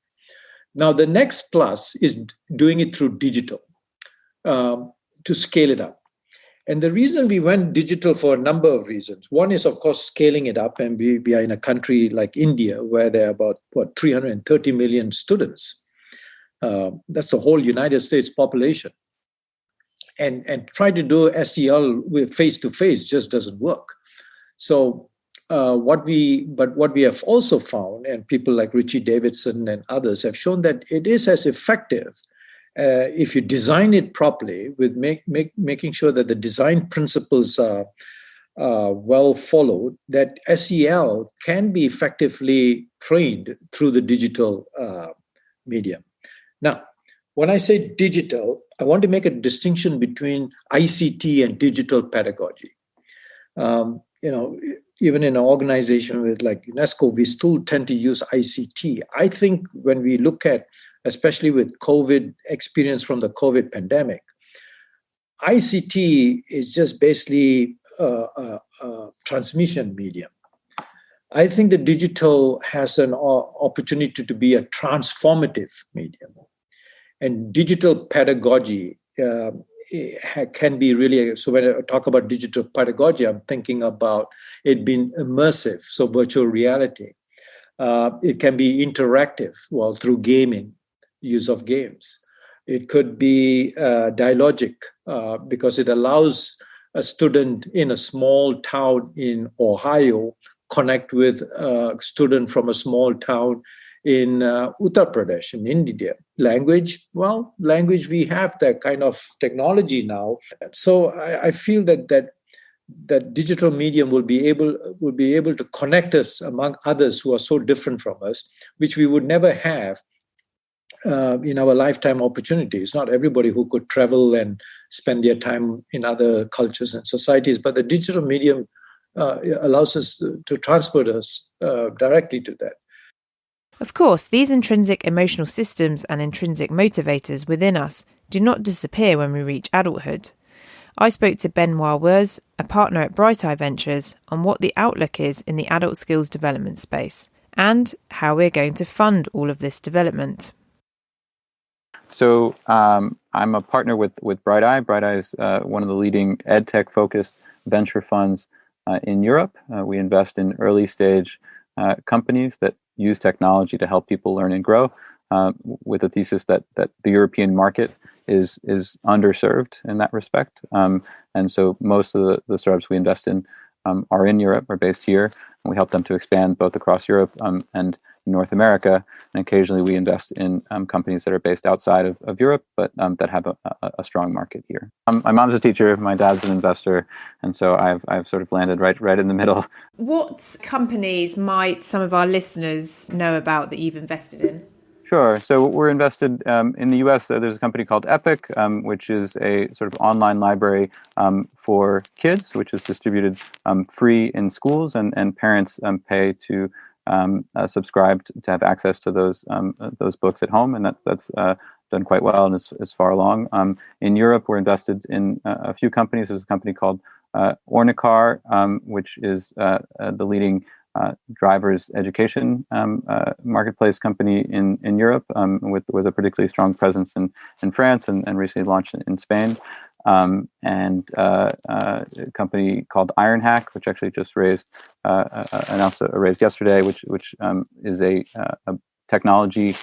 Now, the next plus is doing it through digital to scale it up. And the reason we went digital for a number of reasons. One is, of course, scaling it up. And we are in a country like India, where there are about, 330 million students. That's the whole United States population. And try to do SEL with face-to-face just doesn't work. So what we have also found, and people like Richie Davidson and others have shown, that it is as effective if you design it properly, with making sure that the design principles are well followed, that SEL can be effectively trained through the digital medium. Now, when I say digital, I want to make a distinction between ICT and digital pedagogy. Even in an organization with like UNESCO, we still tend to use ICT. I think when we look at, especially with COVID experience from the COVID pandemic, ICT is just basically a transmission medium. I think the digital has an opportunity to be a transformative medium. And digital pedagogy can be really, so when I talk about digital pedagogy, I'm thinking about it being immersive, so virtual reality. It can be interactive, through gaming, use of games. It could be dialogic, because it allows a student in a small town in Ohio connect with a student from a small town in Uttar Pradesh, in India. Language, we have that kind of technology now. So I feel that digital medium will be able to connect us among others who are so different from us, which we would never have in our lifetime opportunities. Not everybody who could travel and spend their time in other cultures and societies, but the digital medium allows us to transport us directly to that. Of course, these intrinsic emotional systems and intrinsic motivators within us do not disappear when we reach adulthood. I spoke to Benoit Wers, a partner at Bright Eye Ventures, on what the outlook is in the adult skills development space, and how we're going to fund all of this development. So I'm a partner with Bright Eye. Bright Eye is one of the leading EdTech focused venture funds in Europe. We invest in early stage companies that use technology to help people learn and grow, with the thesis that the European market is underserved in that respect. And so most of the startups we invest in are in Europe, are based here, and we help them to expand both across Europe and North America. And occasionally we invest in companies that are based outside of Europe, but that have a strong market here. My mom's a teacher, my dad's an investor, and so I've sort of landed right in the middle. What companies might some of our listeners know about that you've invested in? Sure. So we're invested in the U.S. There's a company called Epic, which is a sort of online library for kids, which is distributed free in schools, and parents pay to subscribe to have access to those books at home, and that's done quite well, and it's far along. In Europe, we're invested in a few companies. There's a company called Ornicar, which is the leading drivers education marketplace company in Europe, with a particularly strong presence in France and recently launched in Spain. And a company called Ironhack, which actually just announced a raise yesterday, which is a technology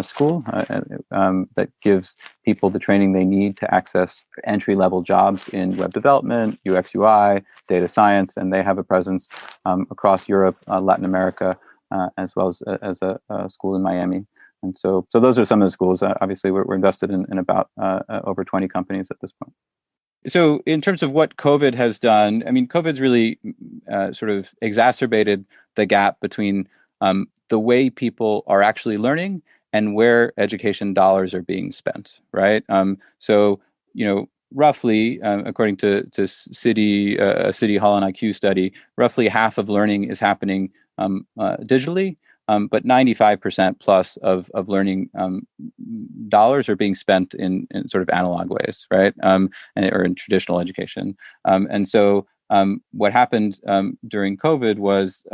school that gives people the training they need to access entry-level jobs in web development, UX UI, data science, and they have a presence across Europe, Latin America, as well as a school in Miami. And so those are some of the schools. Obviously, we're invested in about over 20 companies at this point. So in terms of what COVID has done, I mean, COVID's really sort of exacerbated the gap between the way people are actually learning and where education dollars are being spent, right? So, roughly, according to City Hall and IQ study, roughly half of learning is happening digitally, but 95% plus of learning dollars are being spent in sort of analog ways, right? Or in traditional education. And so what happened during COVID was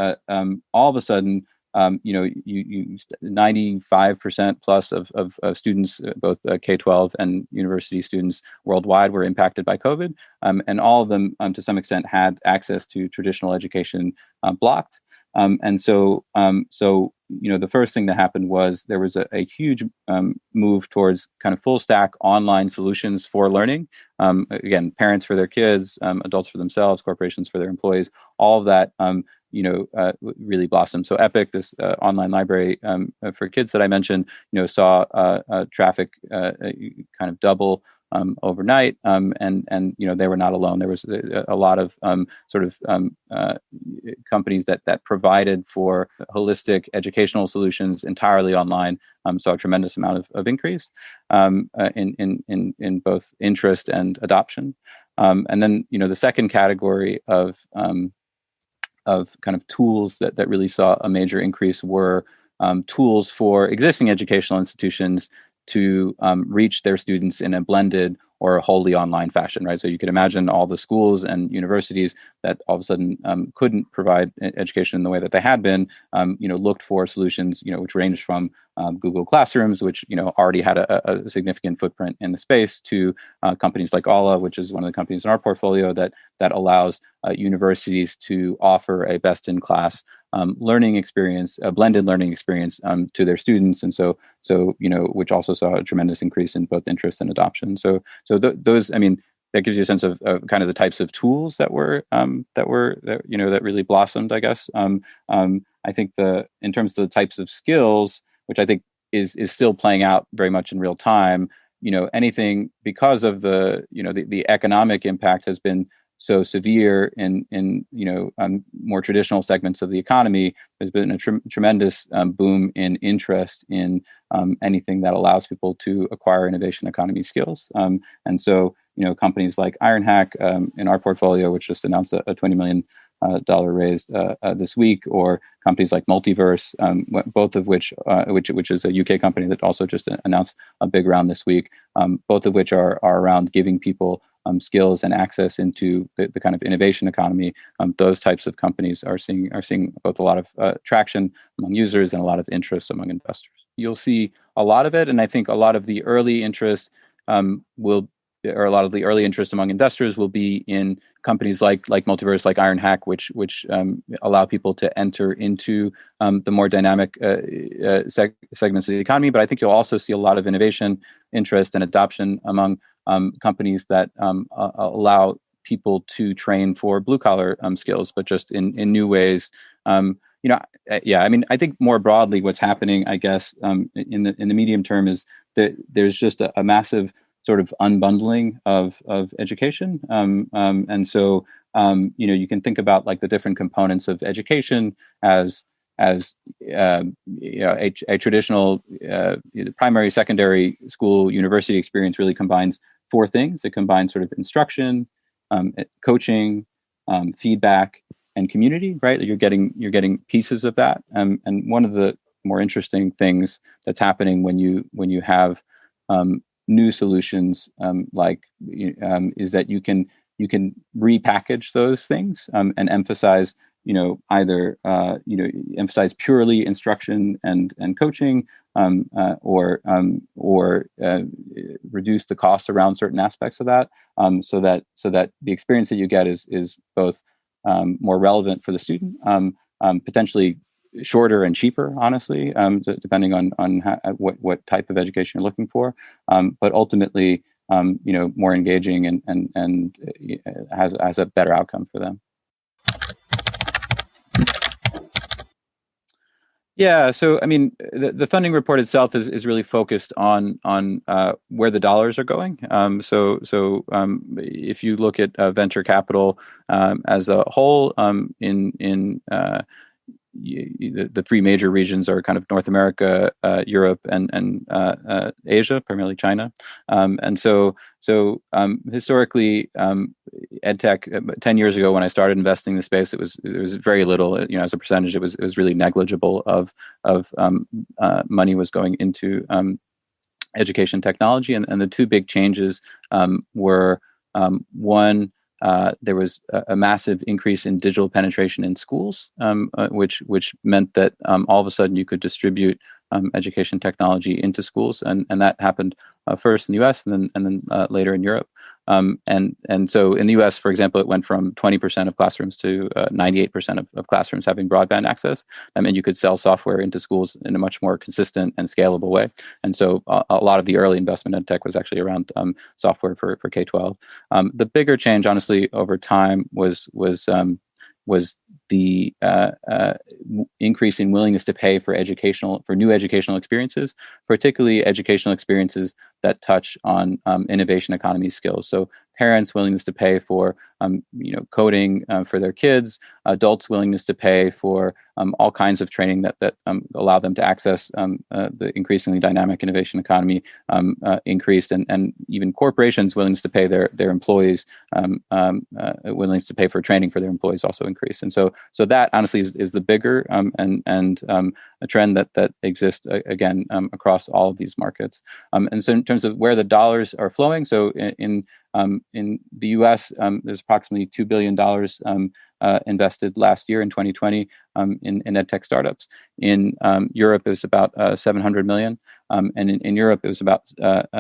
all of a sudden, 95% plus of students, both K-12 and university students worldwide, were impacted by COVID, and all of them, to some extent, had access to traditional education blocked. And so the first thing that happened was there was a huge move towards kind of full stack online solutions for learning. Again, parents for their kids, adults for themselves, corporations for their employees, all of that, really blossomed. So Epic, this online library for kids that I mentioned, saw traffic kind of double overnight, and they were not alone. There was a lot of companies that provided for holistic educational solutions entirely online, saw a tremendous amount of increase in both interest and adoption. And then the second category of kind of tools that really saw a major increase were tools for existing educational institutions to reach their students in a blended or a wholly online fashion, right? So you could imagine all the schools and universities that all of a sudden couldn't provide education in the way that they had been, looked for solutions, which ranged from Google Classrooms, which already had a significant footprint in the space, to companies like Alla, which is one of the companies in our portfolio that allows universities to offer a best-in-class learning experience, a blended learning experience to their students, and so which also saw a tremendous increase in both interest and adoption. So those, I mean, that gives you a sense of kind of the types of tools that really blossomed, I guess. I think in terms of the types of skills, which I think is still playing out very much in real time, anything, because of the economic impact has been so severe in more traditional segments of the economy. There's been a tremendous boom in interest in anything that allows people to acquire innovation economy skills. And so companies like Ironhack in our portfolio, which just announced a $20 million raised this week, or companies like Multiverse, both of which is a UK company that also just announced a big round this week, both of which are around giving people skills and access into the kind of innovation economy. Those types of companies are seeing both a lot of traction among users and a lot of interest among investors. You'll see a lot of it, and I think a lot of the early interest among investors will be in companies like Multiverse, like IronHack, which allow people to enter into the more dynamic segments of the economy. But I think you'll also see a lot of innovation, interest, and adoption among companies that allow people to train for blue collar skills, but just in new ways. I think more broadly, what's happening, I guess, in the medium term is that there's just a massive sort of unbundling of education, and so you can think about like the different components of education as a traditional primary, secondary school, university experience really combines four things. It combines sort of instruction, coaching, feedback, and community. Right, you're getting pieces of that. And one of the more interesting things that's happening when you have new solutions is that you can repackage those things and emphasize either emphasize purely instruction and coaching, or reduce the costs around certain aspects of that, so that the experience that you get is both more relevant for the student, potentially shorter and cheaper, honestly, depending on what type of education you're looking for, but ultimately more engaging and has a better outcome for them. Yeah, so I mean, the funding report itself is really focused on where the dollars are going. So if you look at venture capital as a whole, in the three major regions are kind of North America, Europe, and Asia, primarily China. And so historically, EdTech 10 years ago when I started investing in the space, it was very little. As a percentage, it was really negligible of money was going into education technology, and the two big changes were one. There was a massive increase in digital penetration in schools, which meant that all of a sudden you could distribute education technology into schools, and that happened first in the U.S. and then later in Europe. And so in the U.S., for example, it went from 20% of classrooms to 98% of classrooms having broadband access. And you could sell software into schools in a much more consistent and scalable way. And so a lot of the early investment in tech was actually around software for K-12. The bigger change, honestly, over time was the increase in willingness to pay for new educational experiences, particularly educational experiences that touch on innovation economy skills. So parents' willingness to pay for coding for their kids, adults' willingness to pay for all kinds of training that allow them to access the increasingly dynamic innovation economy increased, and even corporations' willingness to pay their employees, willingness to pay for training for their employees also increased. And so that honestly is the bigger and a trend that exists again across all of these markets. And so in terms of where the dollars are flowing, so in the U.S., there's approximately $2 billion invested last year in 2020 in EdTech startups. In Europe, it was about 700 million, and in Europe, it was about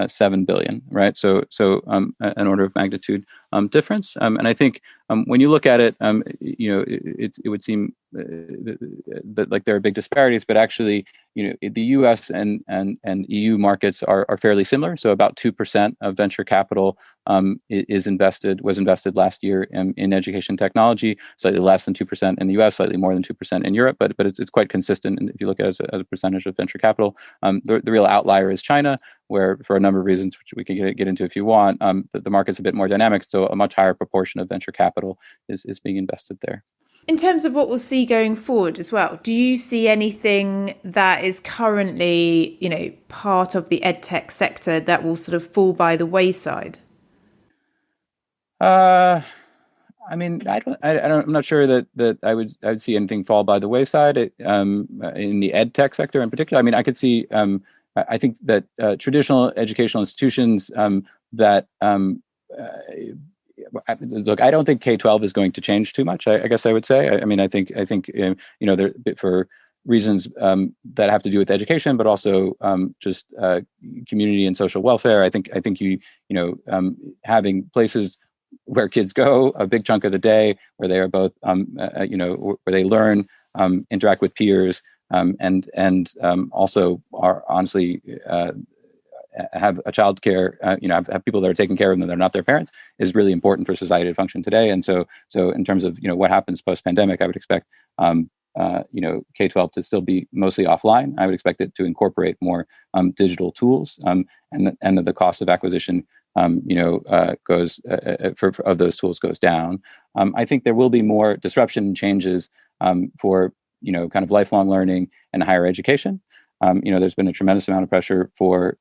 7 billion. Right, so an order of magnitude difference. And I think when you look at it, it would seem that like there are big disparities, but actually, the U.S. and EU markets are fairly similar. So about 2% of venture capital was invested last year in education technology, slightly less than 2% in the U.S., slightly more than 2% in Europe, but it's quite consistent. And if you look at it as a percentage of venture capital, the real outlier is China, where for a number of reasons, which we can get into if you want, the market's a bit more dynamic, so a much higher proportion of venture capital is being invested there. In terms of what we'll see going forward as well, do you see anything that is currently, part of the EdTech sector that will sort of fall by the wayside? I I mean, I'm not sure that I would see anything fall by the wayside in the ed tech sector in particular. I mean, I could see. I think that traditional educational institutions that look, I don't think K-12 is going to change too much. I guess I would say. I mean, I think there for reasons that have to do with education, but also just community and social welfare. I think having places where kids go a big chunk of the day, where they are both, where they learn, interact with peers, and also are honestly have a child care, have people that are taking care of them that are not their parents, is really important for society to function today. And so in terms of what happens post pandemic, I would expect K-12 to still be mostly offline. I would expect it to incorporate more digital tools, and the cost of acquisition goes of those tools goes down. I think there will be more disruption and changes for kind of lifelong learning and higher education. There's been a tremendous amount of pressure for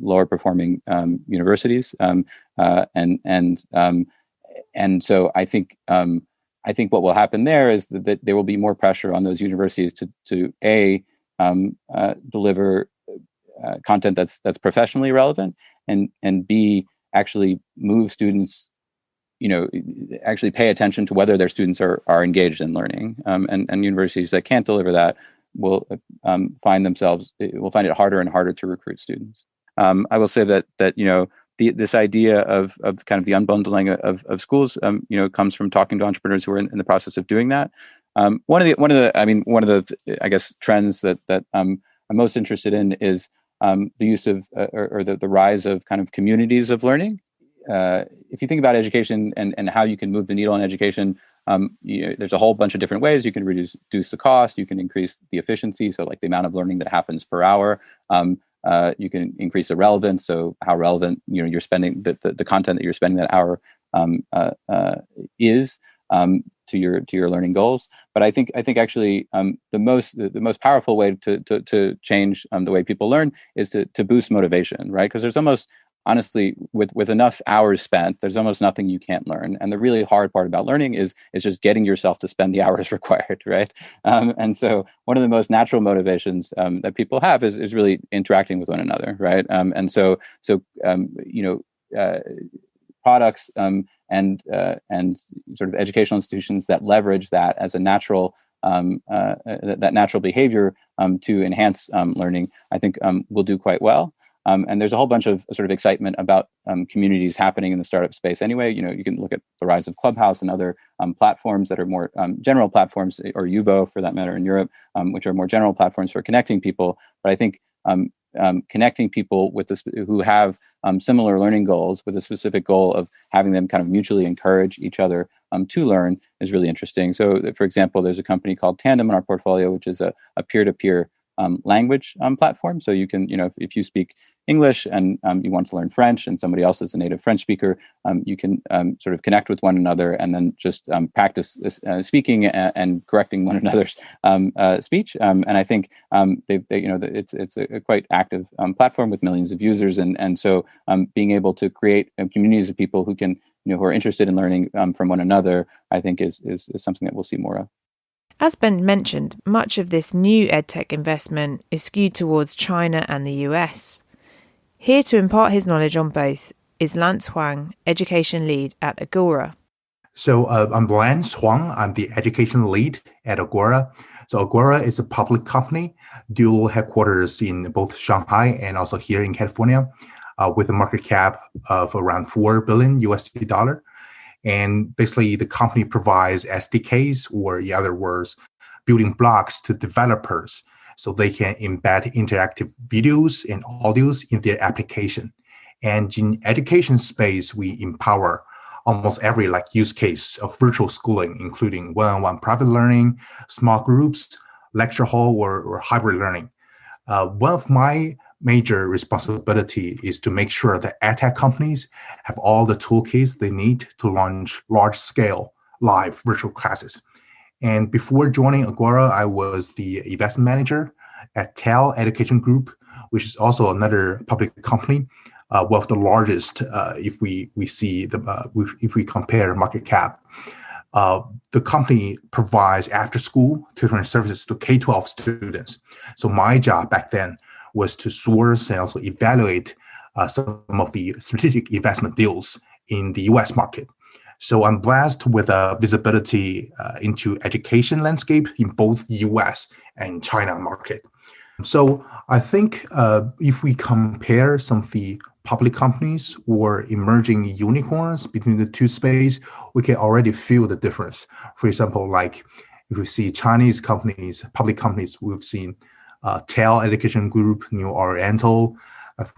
lower performing universities, and so I think what will happen there is that there will be more pressure on those universities to deliver content that's professionally relevant, and B, actually move students, actually pay attention to whether their students are engaged in learning. And universities that can't deliver that will find it harder and harder to recruit students. I will say that this idea of kind of the unbundling of schools, comes from talking to entrepreneurs who are in the process of doing that. One of the I guess trends that I'm most interested in is the use of or the rise of kind of communities of learning. If you think about education and how you can move the needle in education, there's a whole bunch of different ways. You can reduce the cost. You can increase the efficiency, so like the amount of learning that happens per hour. You can increase the relevance, so how relevant you're spending the content that you're spending that hour is to your learning goals. But I think actually the most powerful way to change the way people learn is to boost motivation, right? Because there's almost, honestly, with enough hours spent, there's almost nothing you can't learn. And the really hard part about learning is just getting yourself to spend the hours required, right? And so one of the most natural motivations that people have is really interacting with one another, right? And so products and sort of educational institutions that leverage that as a natural that natural behavior to enhance learning, I think will do quite well. And there's a whole bunch of sort of excitement about communities happening in the startup space anyway. You can look at the rise of Clubhouse and other platforms that are more general platforms, or Yubo for that matter in Europe, which are more general platforms for connecting people. But I think connecting people with who have similar learning goals with a specific goal of having them kind of mutually encourage each other to learn is really interesting. So, for example, there's a company called Tandem in our portfolio, which is a peer-to-peer language platform. So you can, if you speak English and you want to learn French and somebody else is a native French speaker, you can sort of connect with one another and then just practice speaking and correcting one another's speech. And I think it's a quite active platform with millions of users, and so being able to create communities of people who can, who are interested in learning from one another, I think is something that we'll see more of. As Ben mentioned, much of this new edtech investment is skewed towards China and the US. Here to impart his knowledge on both is Lance Huang, Education Lead at Agora. So I'm Lance Huang. I'm the Education Lead at Agora. So Agora is a public company, dual headquarters in both Shanghai and also here in California, with a market cap of around $4 billion USD. And basically, the company provides SDKs, or in other words, building blocks to developers so they can embed interactive videos and audios in their application. And in education space, we empower almost every use case of virtual schooling, including one-on-one private learning, small groups, lecture hall, or hybrid learning. One of my major responsibility is to make sure that edtech companies have all the toolkits they need to launch large-scale live virtual classes. And before joining Agora, I was the investment manager at TEL Education Group, which is also another public company, one of the largest if we compare market cap. the company provides after-school tutoring services to K-12 students. So my job back then was to source and also evaluate some of the strategic investment deals in the U.S. market. So I'm blessed with visibility into education landscape in both U.S. and China market. So I think if we compare some of the public companies or emerging unicorns between the two spaces, we can already feel the difference. For example, like if we see Chinese companies, public companies, we've seen TEL Education Group, New Oriental.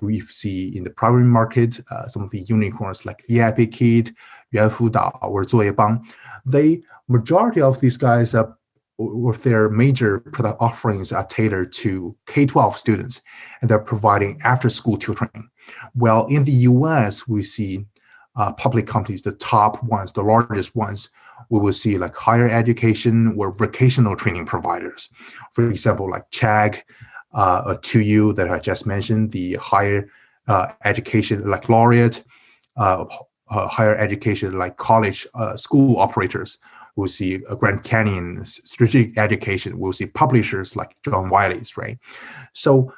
We see in the private market some of the unicorns like VIP Kid, Yuanfudao, or Duryappa. The majority of these guys or their major product offerings are tailored to K-12 students, and they're providing after-school tutoring. Well, in the US, we see public companies, the top ones, the largest ones, we will see like higher education or vocational training providers. For example, like CHAG, 2U that I just mentioned, the higher education like Laureate, higher education like college school operators. We'll see Grand Canyon strategic education. We'll see publishers like John Wiley's, right? So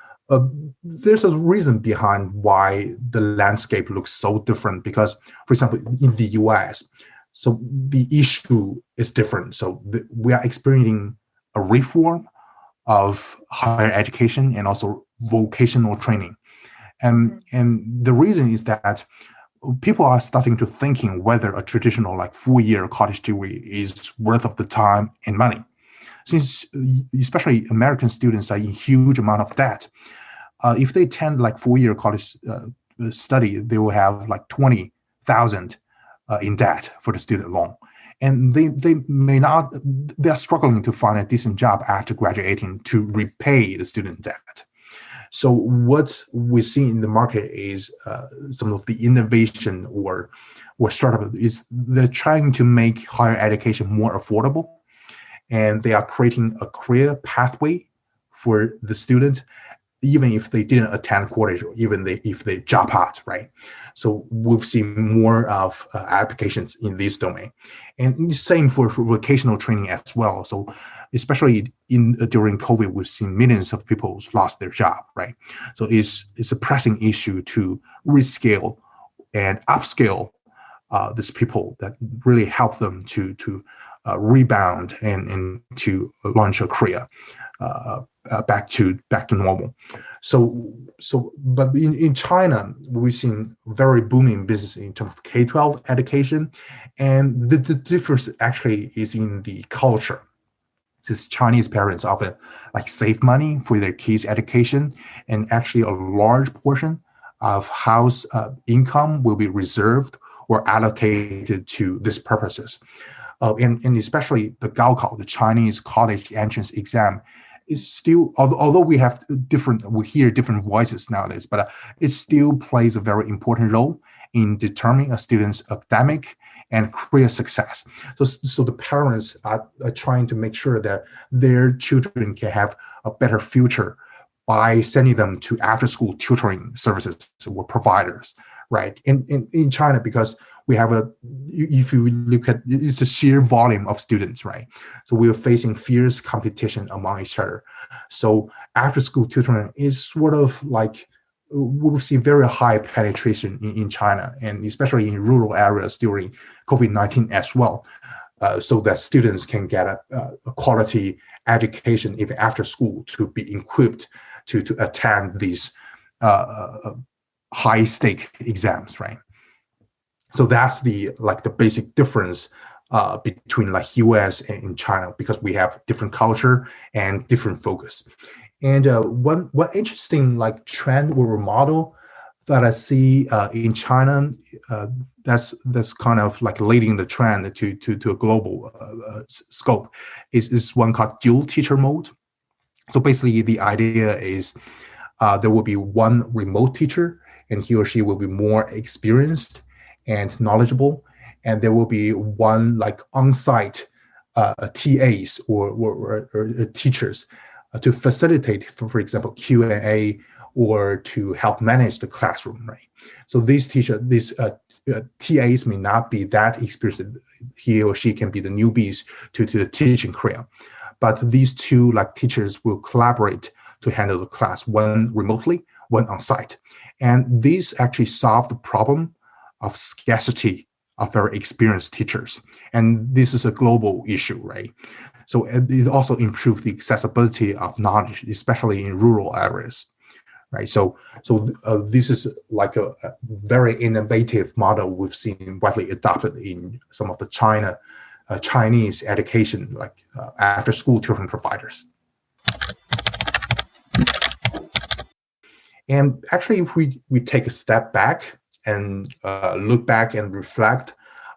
there's a reason behind why the landscape looks so different. Because, for example, in the US, so the issue is different. So we are experiencing a reform of higher education and also vocational training, and the reason is that people are starting to thinking whether a traditional like 4-year college degree is worth of the time and money, since especially American students are in huge amount of debt. If they attend like 4-year college study, they will have like 20,000 in debt for the student loan, and they are struggling to find a decent job after graduating to repay the student debt. So what we see in the market is some of the innovation or startup is they're trying to make higher education more affordable, and they are creating a career pathway for the student, even if they didn't attend college or even if they drop out, right? So we've seen more of applications in this domain, and the same for vocational training as well. So especially during COVID, we've seen millions of people lost their job, right? So it's a pressing issue to rescale and upscale these people that really help them to rebound and to launch a career back to normal. But in China, we've seen very booming business in terms of K-12 education, and the difference actually is in the culture. Since Chinese parents often like save money for their kids' education, and actually a large portion of house income will be reserved or allocated to these purposes. And especially the Gaokao, the Chinese college entrance exam, is still, although we hear different voices nowadays, but it still plays a very important role in determining a student's academic and career success. So the parents are trying to make sure that their children can have a better future by sending them to after-school tutoring services or providers, right? In China, because we have if you look at, it's a sheer volume of students, right? So we are facing fierce competition among each other. So after-school tutoring is sort of like, we've seen very high penetration in China, and especially in rural areas during COVID-19 as well, so that students can get a quality education even after school to be equipped to attend these high-stake exams, right? So that's the basic difference between like US and China, because we have different culture and different focus. And one interesting like trend or model that I see in China, that's kind of like leading the trend to a global scope, is one called dual teacher mode. So basically the idea is there will be one remote teacher, and he or she will be more experienced and knowledgeable, and there will be one like on-site TAs or teachers to facilitate, for example, Q&A, or to help manage the classroom, right? So these TAs may not be that experienced. He or she can be the newbies to the teaching career. But these two teachers will collaborate to handle the class, one remotely, one on site. And these actually solve the problem of scarcity of very experienced teachers. And this is a global issue, right? So it also improves the accessibility of knowledge, especially in rural areas, right? So this is a very innovative model we've seen widely adopted in some of the Chinese education, after-school tutoring providers. And actually, if we take a step back and look back and reflect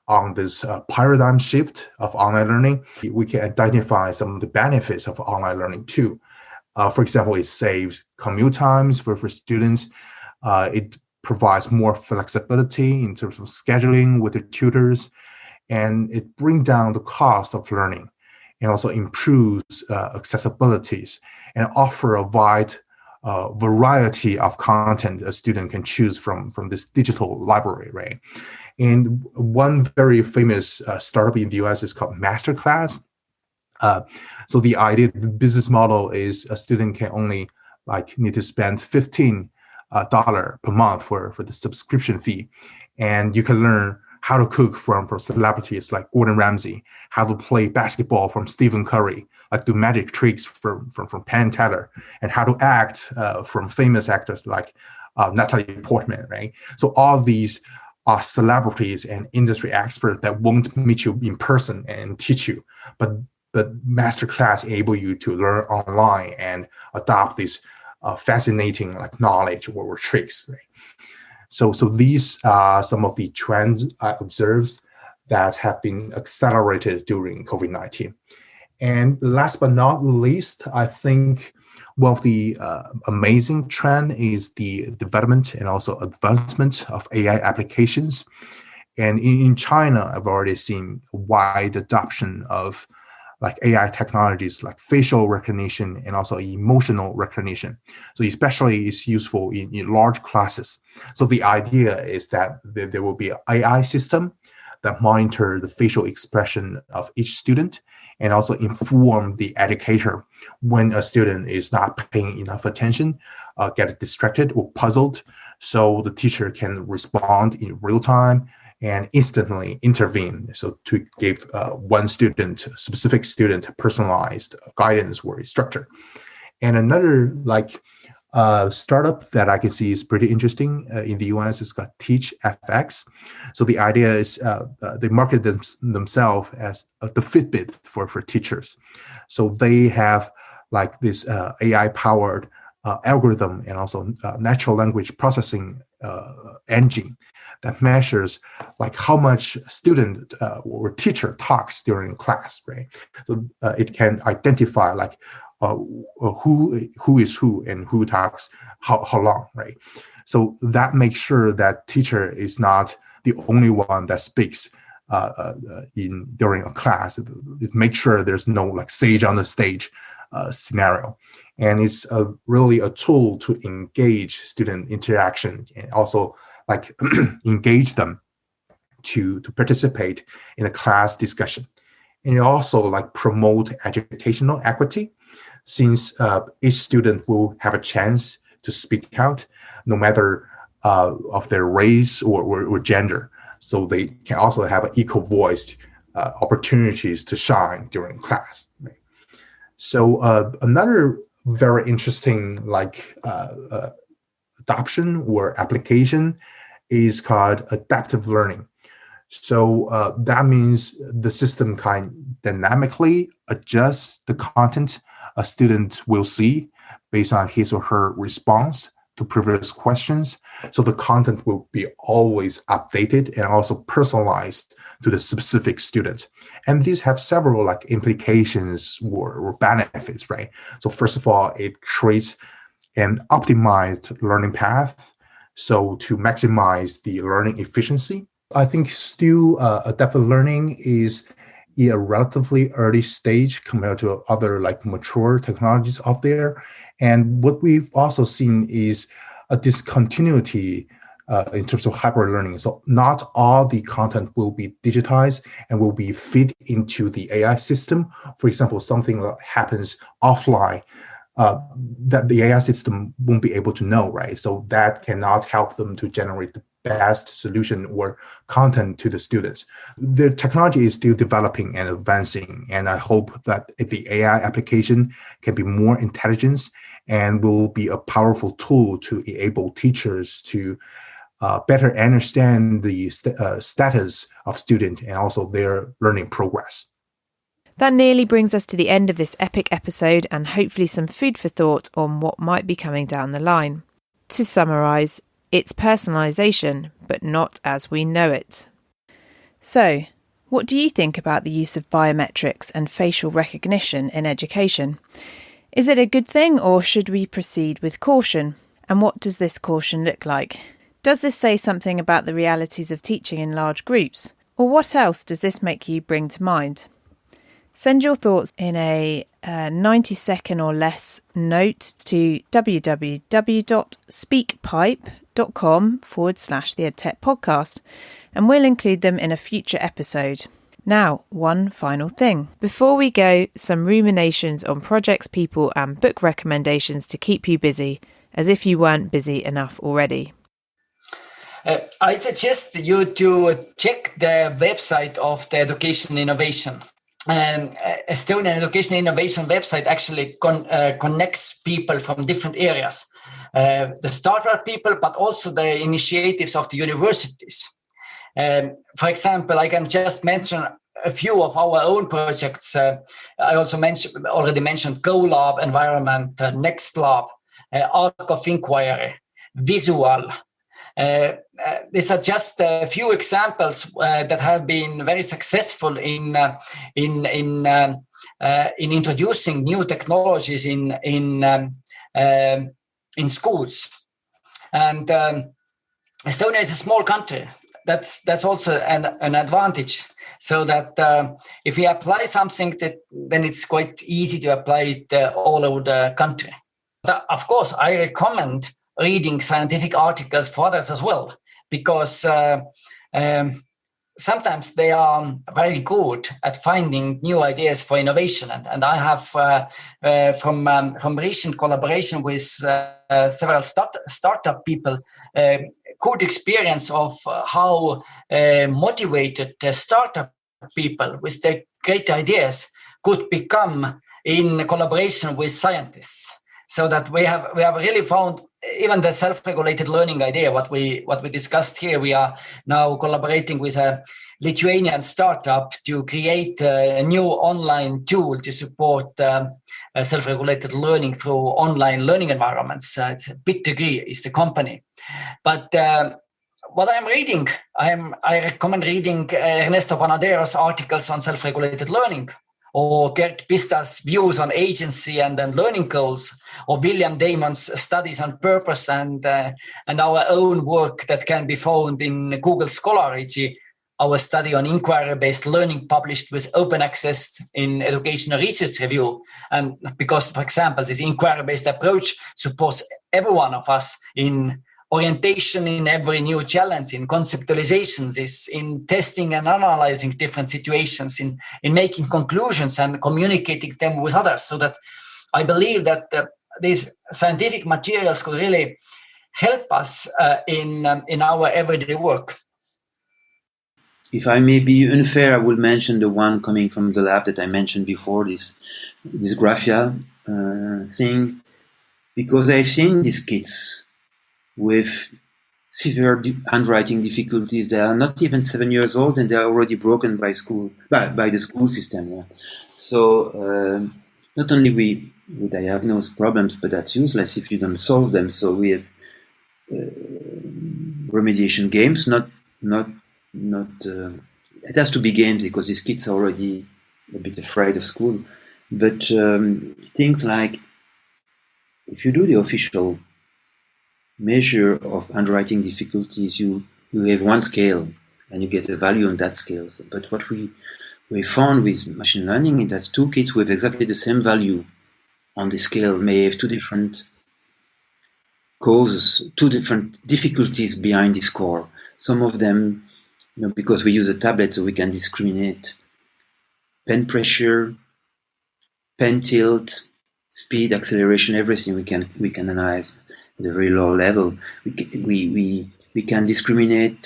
on this paradigm shift of online learning, we can identify some of the benefits of online learning too. For example, it saves commute times for students. It provides more flexibility in terms of scheduling with their tutors, and it brings down the cost of learning and also improves accessibilities and offer a wide variety of content a student can choose from this digital library, right? And one very famous startup in the US is called Masterclass. So the business model is a student can only need to spend $15 per month for the subscription fee, and you can learn how to cook from celebrities like Gordon Ramsay, how to play basketball from Stephen Curry, do magic tricks from Penn Teller, and how to act from famous actors like Natalie Portman, right? So all these are celebrities and industry experts that won't meet you in person and teach you, but Masterclass enable you to learn online and adopt this fascinating knowledge or tricks, right? So these are some of the trends I observed that have been accelerated during COVID-19. And last but not least, I think one of the amazing trend is the development and also advancement of AI applications. And in China, I've already seen wide adoption of AI technologies like facial recognition and also emotional recognition. So especially it's useful in large classes. So the idea is that there will be an AI system that monitor the facial expression of each student and also inform the educator when a student is not paying enough attention, get distracted or puzzled. So the teacher can respond in real time and instantly intervene, so to give one specific student, personalized guidance or structure. And another startup that I can see is pretty interesting in the US is called TeachFX. So the idea is they market themselves as the Fitbit for teachers. So they have this AI-powered algorithm and also natural language processing engine that measures how much student or teacher talks during class, right? So it can identify who is who and who talks how long, right? So that makes sure that teacher is not the only one that speaks during a class. It makes sure there's no sage on the stage scenario. And it's really a tool to engage student interaction and also engage them to participate in a class discussion. And it also promote educational equity, since each student will have a chance to speak out no matter of their race or gender. So they can also have an equal voice opportunities to shine during class. Right? So another very interesting adoption or application is called adaptive learning. So that means the system can dynamically adjust the content a student will see based on his or her response to previous questions. So the content will be always updated and also personalized to the specific student. And these have several implications or benefits, right? So first of all, it creates an optimized learning path, so to maximize the learning efficiency. I think still adaptive learning is in a relatively early stage compared to other mature technologies out there. And what we've also seen is a discontinuity in terms of hybrid learning. So not all the content will be digitized and will be fed into the AI system. For example, something that happens offline that the AI system won't be able to know, right? So that cannot help them to generate the best solution or content to the students. The technology is still developing and advancing, and I hope that the AI application can be more intelligent and will be a powerful tool to enable teachers to better understand the status of student and also their learning progress. That nearly brings us to the end of this epic episode and hopefully some food for thought on what might be coming down the line. To summarise, it's personalisation, but not as we know it. So, what do you think about the use of biometrics and facial recognition in education? Is it a good thing, or should we proceed with caution? And what does this caution look like? Does this say something about the realities of teaching in large groups? Or what else does this make you bring to mind? Send your thoughts in a 90-second or less note to www.speakpipe.com/the Edtech podcast, and we'll include them in a future episode. Now, one final thing. Before we go, some ruminations on projects, people, and book recommendations to keep you busy, as if you weren't busy enough already. I suggest you to check the website of the Education Innovation. Estonian Education Innovation website actually connects people from different areas, the startup people, but also the initiatives of the universities. For example, I can just mention a few of our own projects. I also already mentioned GoLab environment, Next Lab, Arc of Inquiry, Visual. These are just a few examples that have been very successful in introducing new technologies in schools. And Estonia is a small country. That's also an advantage. So that if we apply something, then it's quite easy to apply it all over the country. But of course, I recommend reading scientific articles for others as well, because sometimes they are very good at finding new ideas for innovation. And I have, from recent collaboration with several startup people, good experience of how motivated startup people with their great ideas could become in collaboration with scientists. So that we have really found even the self-regulated learning idea, what we discussed here. We are now collaborating with a Lithuanian startup to create a new online tool to support self-regulated learning through online learning environments. It's Bett is the company. But what I'm reading, I recommend reading Ernesto Panadero's articles on self-regulated learning, or Gert Pista's views on agency and learning goals, or William Damon's studies on purpose, and our own work that can be found in Google Scholarity, our study on inquiry-based learning published with open access in Educational Research Review. And because, for example, this inquiry-based approach supports every one of us in orientation, in every new challenge, in conceptualizations, is in testing and analyzing different situations, in making conclusions and communicating them with others. So that I believe that these scientific materials could really help us in our everyday work. If I may be unfair, I will mention the one coming from the lab that I mentioned before, this Graphia thing, because I've seen these kids with severe handwriting difficulties. They are not even 7 years old, and they are already broken by the school system. Yeah. So not only we diagnose problems, but that's useless if you don't solve them. So we have remediation games. Not. It has to be games because these kids are already a bit afraid of school. But things like, if you do the official measure of handwriting difficulties, you have one scale and you get a value on that scale. But what we found with machine learning is that two kids with exactly the same value on the scale may have two different causes, two different difficulties behind this score. Some of them, because we use a tablet, so we can discriminate pen pressure, pen tilt, speed, acceleration, everything we can analyze at a very low level. We can discriminate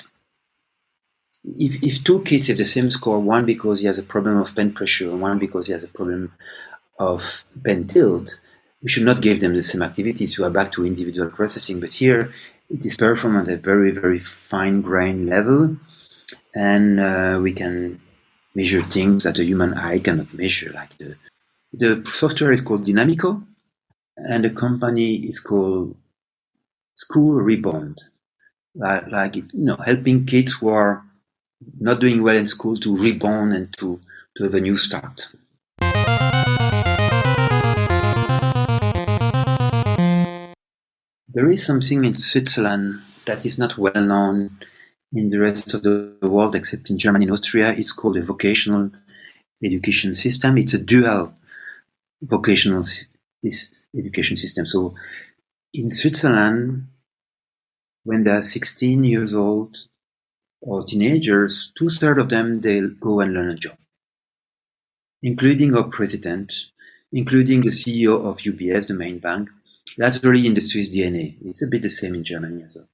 if two kids have the same score, one because he has a problem of pen pressure, and one because he has a problem of pen tilt. We should not give them the same activities. We are back to individual processing, but here it is performed at a very, very fine-grained level, and we can measure things that a human eye cannot measure. Like the software is called Dynamico, and the company is called School Rebound. Helping kids who are not doing well in school to rebound and to have a new start. There is something in Switzerland that is not well known in the rest of the world, except in Germany and Austria. It's called a vocational education system. It's a dual vocational education system. So in Switzerland, when they're 16 years old or teenagers, 2/3 of them, they'll go and learn a job, including our president, including the CEO of UBS, the main bank. That's really in the Swiss DNA. It's a bit the same in Germany as well.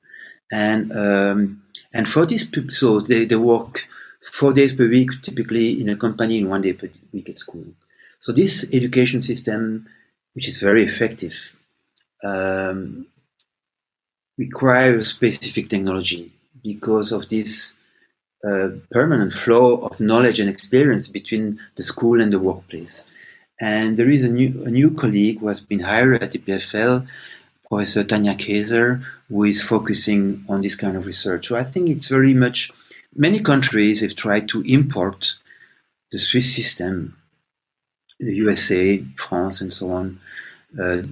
And for these people, so they work 4 days per week, typically in a company, and 1 day per week at school. So this education system, which is very effective, requires specific technology because of this permanent flow of knowledge and experience between the school and the workplace. And there is a new colleague who has been hired at EPFL, Professor Tanja Kaiser, who is focusing on this kind of research. So I think it's very much, many countries have tried to import the Swiss system, the USA, France, and so on,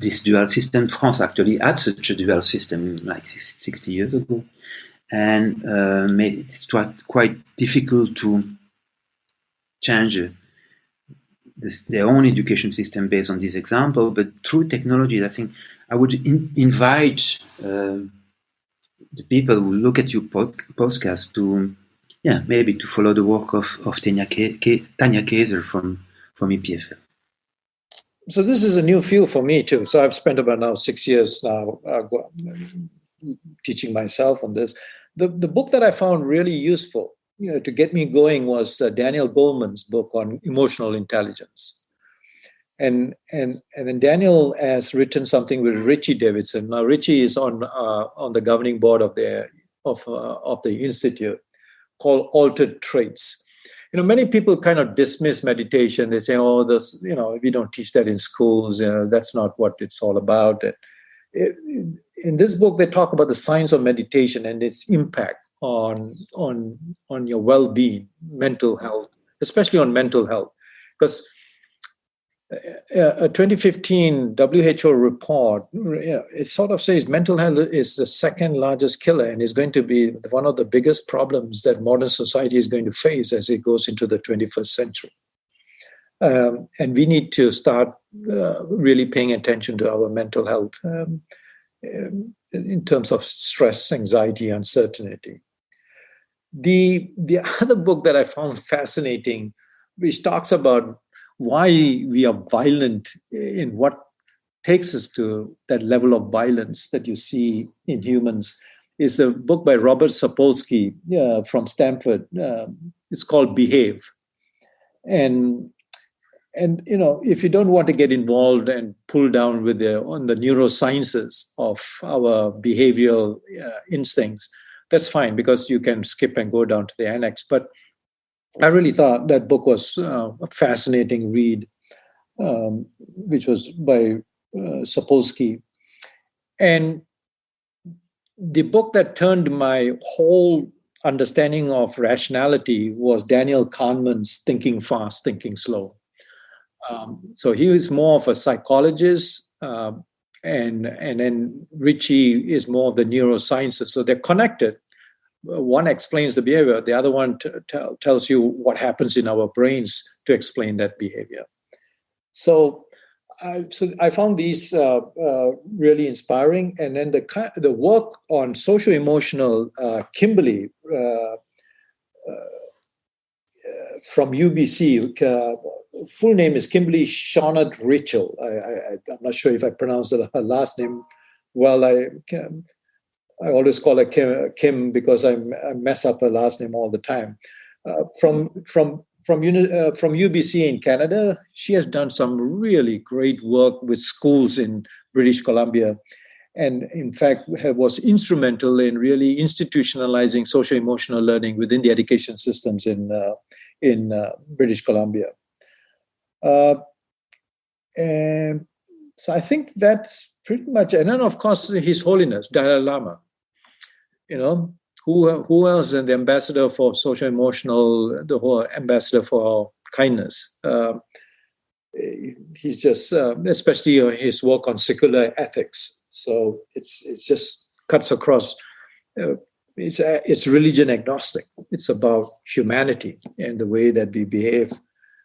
this dual system. France actually had such a dual system like 60 years ago. And it's quite difficult to change their own education system based on this example. But through technology, I think I would invite the people who look at your podcast to, maybe to follow the work of Tanja Kaiser from EPFL. So this is a new field for me too. So I've spent about now 6 years now teaching myself on this. The book that I found really useful to get me going was Daniel Goleman's book on emotional intelligence. And then Daniel has written something with Richie Davidson. Now Richie is on the governing board of the institute, called Altered Traits. Many people kind of dismiss meditation. They say, "Oh, this, we don't teach that in schools. That's not what it's all about." In this book, they talk about the science of meditation and its impact on your well-being, mental health, especially on mental health, because a 2015 WHO report, it sort of says mental health is the second largest killer and is going to be one of the biggest problems that modern society is going to face as it goes into the 21st century. And we need to start really paying attention to our mental health in terms of stress, anxiety, uncertainty. The other book that I found fascinating, which talks about why we are violent in what takes us to that level of violence that you see in humans, is a book by Robert Sapolsky from Stanford. It's called Behave. And if you don't want to get involved and pull down on the neurosciences of our behavioral instincts, that's fine, because you can skip and go down to the annex. But I really thought that book was a fascinating read, which was by Sapolsky. And the book that turned my whole understanding of rationality was Daniel Kahneman's Thinking Fast, Thinking Slow. So he was more of a psychologist, and then Richie is more of the neurosciences. So they're connected. One explains the behavior, the other one tells you what happens in our brains to explain that behavior. So So I found these really inspiring. And then the work on social-emotional, Kimberly from UBC, full name is Kimberly Shaunard Rachel. I'm not sure if I pronounced her last name well. I always call her Kim because I mess up her last name all the time. From UBC in Canada, she has done some really great work with schools in British Columbia, and in fact was instrumental in really institutionalizing social-emotional learning within the education systems in British Columbia. And so I think that's pretty much. And then, of course, His Holiness Dalai Lama. Who else is the ambassador for social-emotional, the whole ambassador for kindness? He's just, especially his work on secular ethics. So it's just cuts across. It's religion agnostic. It's about humanity and the way that we behave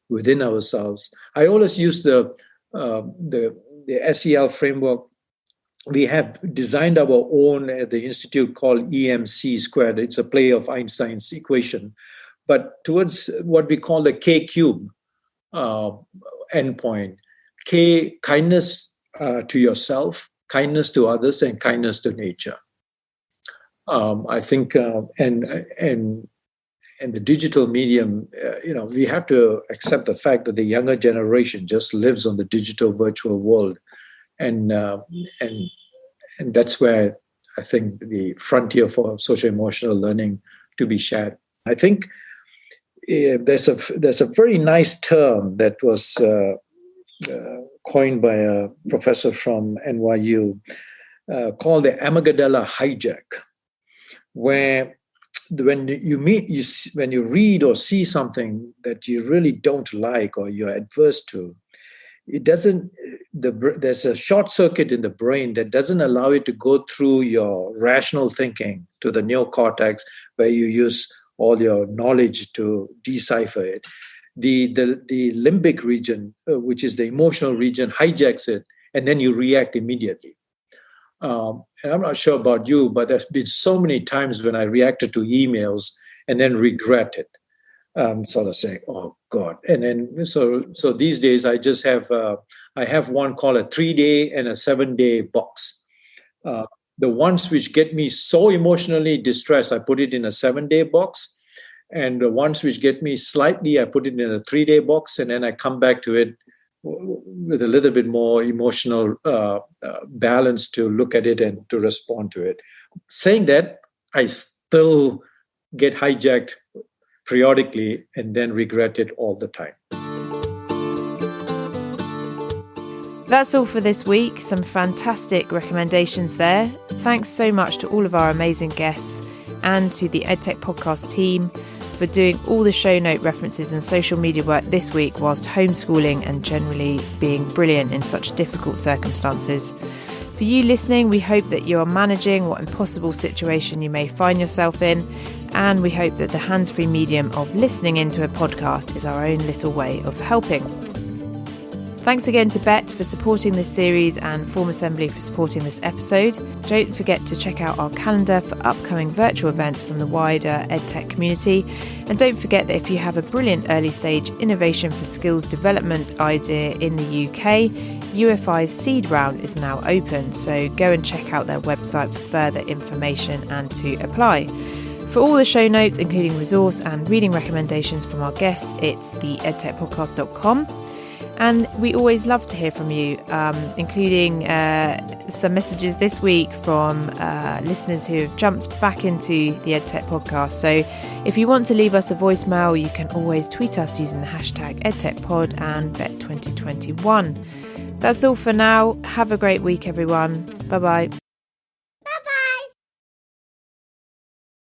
within ourselves. I always use the SEL framework. We have designed our own at the Institute called EMC squared. It's a play of Einstein's equation, but towards what we call the K cube endpoint. K, kindness to yourself, kindness to others, and kindness to nature. I think, and the digital medium, we have to accept the fact that the younger generation just lives on the digital virtual world, and that's where I think the frontier for social-emotional learning to be shared. I think there's a very nice term that was coined by a professor from NYU called the amygdala hijack, where when you read or see something that you really don't like or you're adverse to, there's a short circuit in the brain that doesn't allow it to go through your rational thinking to the neocortex, where you use all your knowledge to decipher it. The limbic region, which is the emotional region, hijacks it, and then you react immediately. And I'm not sure about you, but there's been so many times when I reacted to emails and then regret it. Sort of saying, "Oh God!" And then so these days I just have I have one called a 3-day and a 7-day box. The ones which get me so emotionally distressed, I put it in a 7-day box, and the ones which get me slightly, I put it in a 3-day box, and then I come back to it with a little bit more emotional balance to look at it and to respond to it. Saying that, I still get hijacked periodically and then regret it all the time. That's all for this week. Some fantastic recommendations there. Thanks so much to all of our amazing guests and to the EdTech podcast team for doing all the show note references and social media work this week whilst homeschooling and generally being brilliant in such difficult circumstances. For you listening, we hope that you are managing what impossible situation you may find yourself in, and we hope that the hands-free medium of listening into a podcast is our own little way of helping. Thanks again to Bett for supporting this series and FormAssembly for supporting this episode. Don't forget to check out our calendar for upcoming virtual events from the wider EdTech community. And don't forget that if you have a brilliant early stage innovation for skills development idea in the UK, UFI's seed round is now open. So go and check out their website for further information and to apply. For all the show notes, including resource and reading recommendations from our guests, it's theedtechpodcast.com. And we always love to hear from you, including some messages this week from listeners who have jumped back into the EdTech podcast. So if you want to leave us a voicemail, you can always tweet us using the hashtag EdTechPod and Bett2021. That's all for now. Have a great week, everyone. Bye-bye.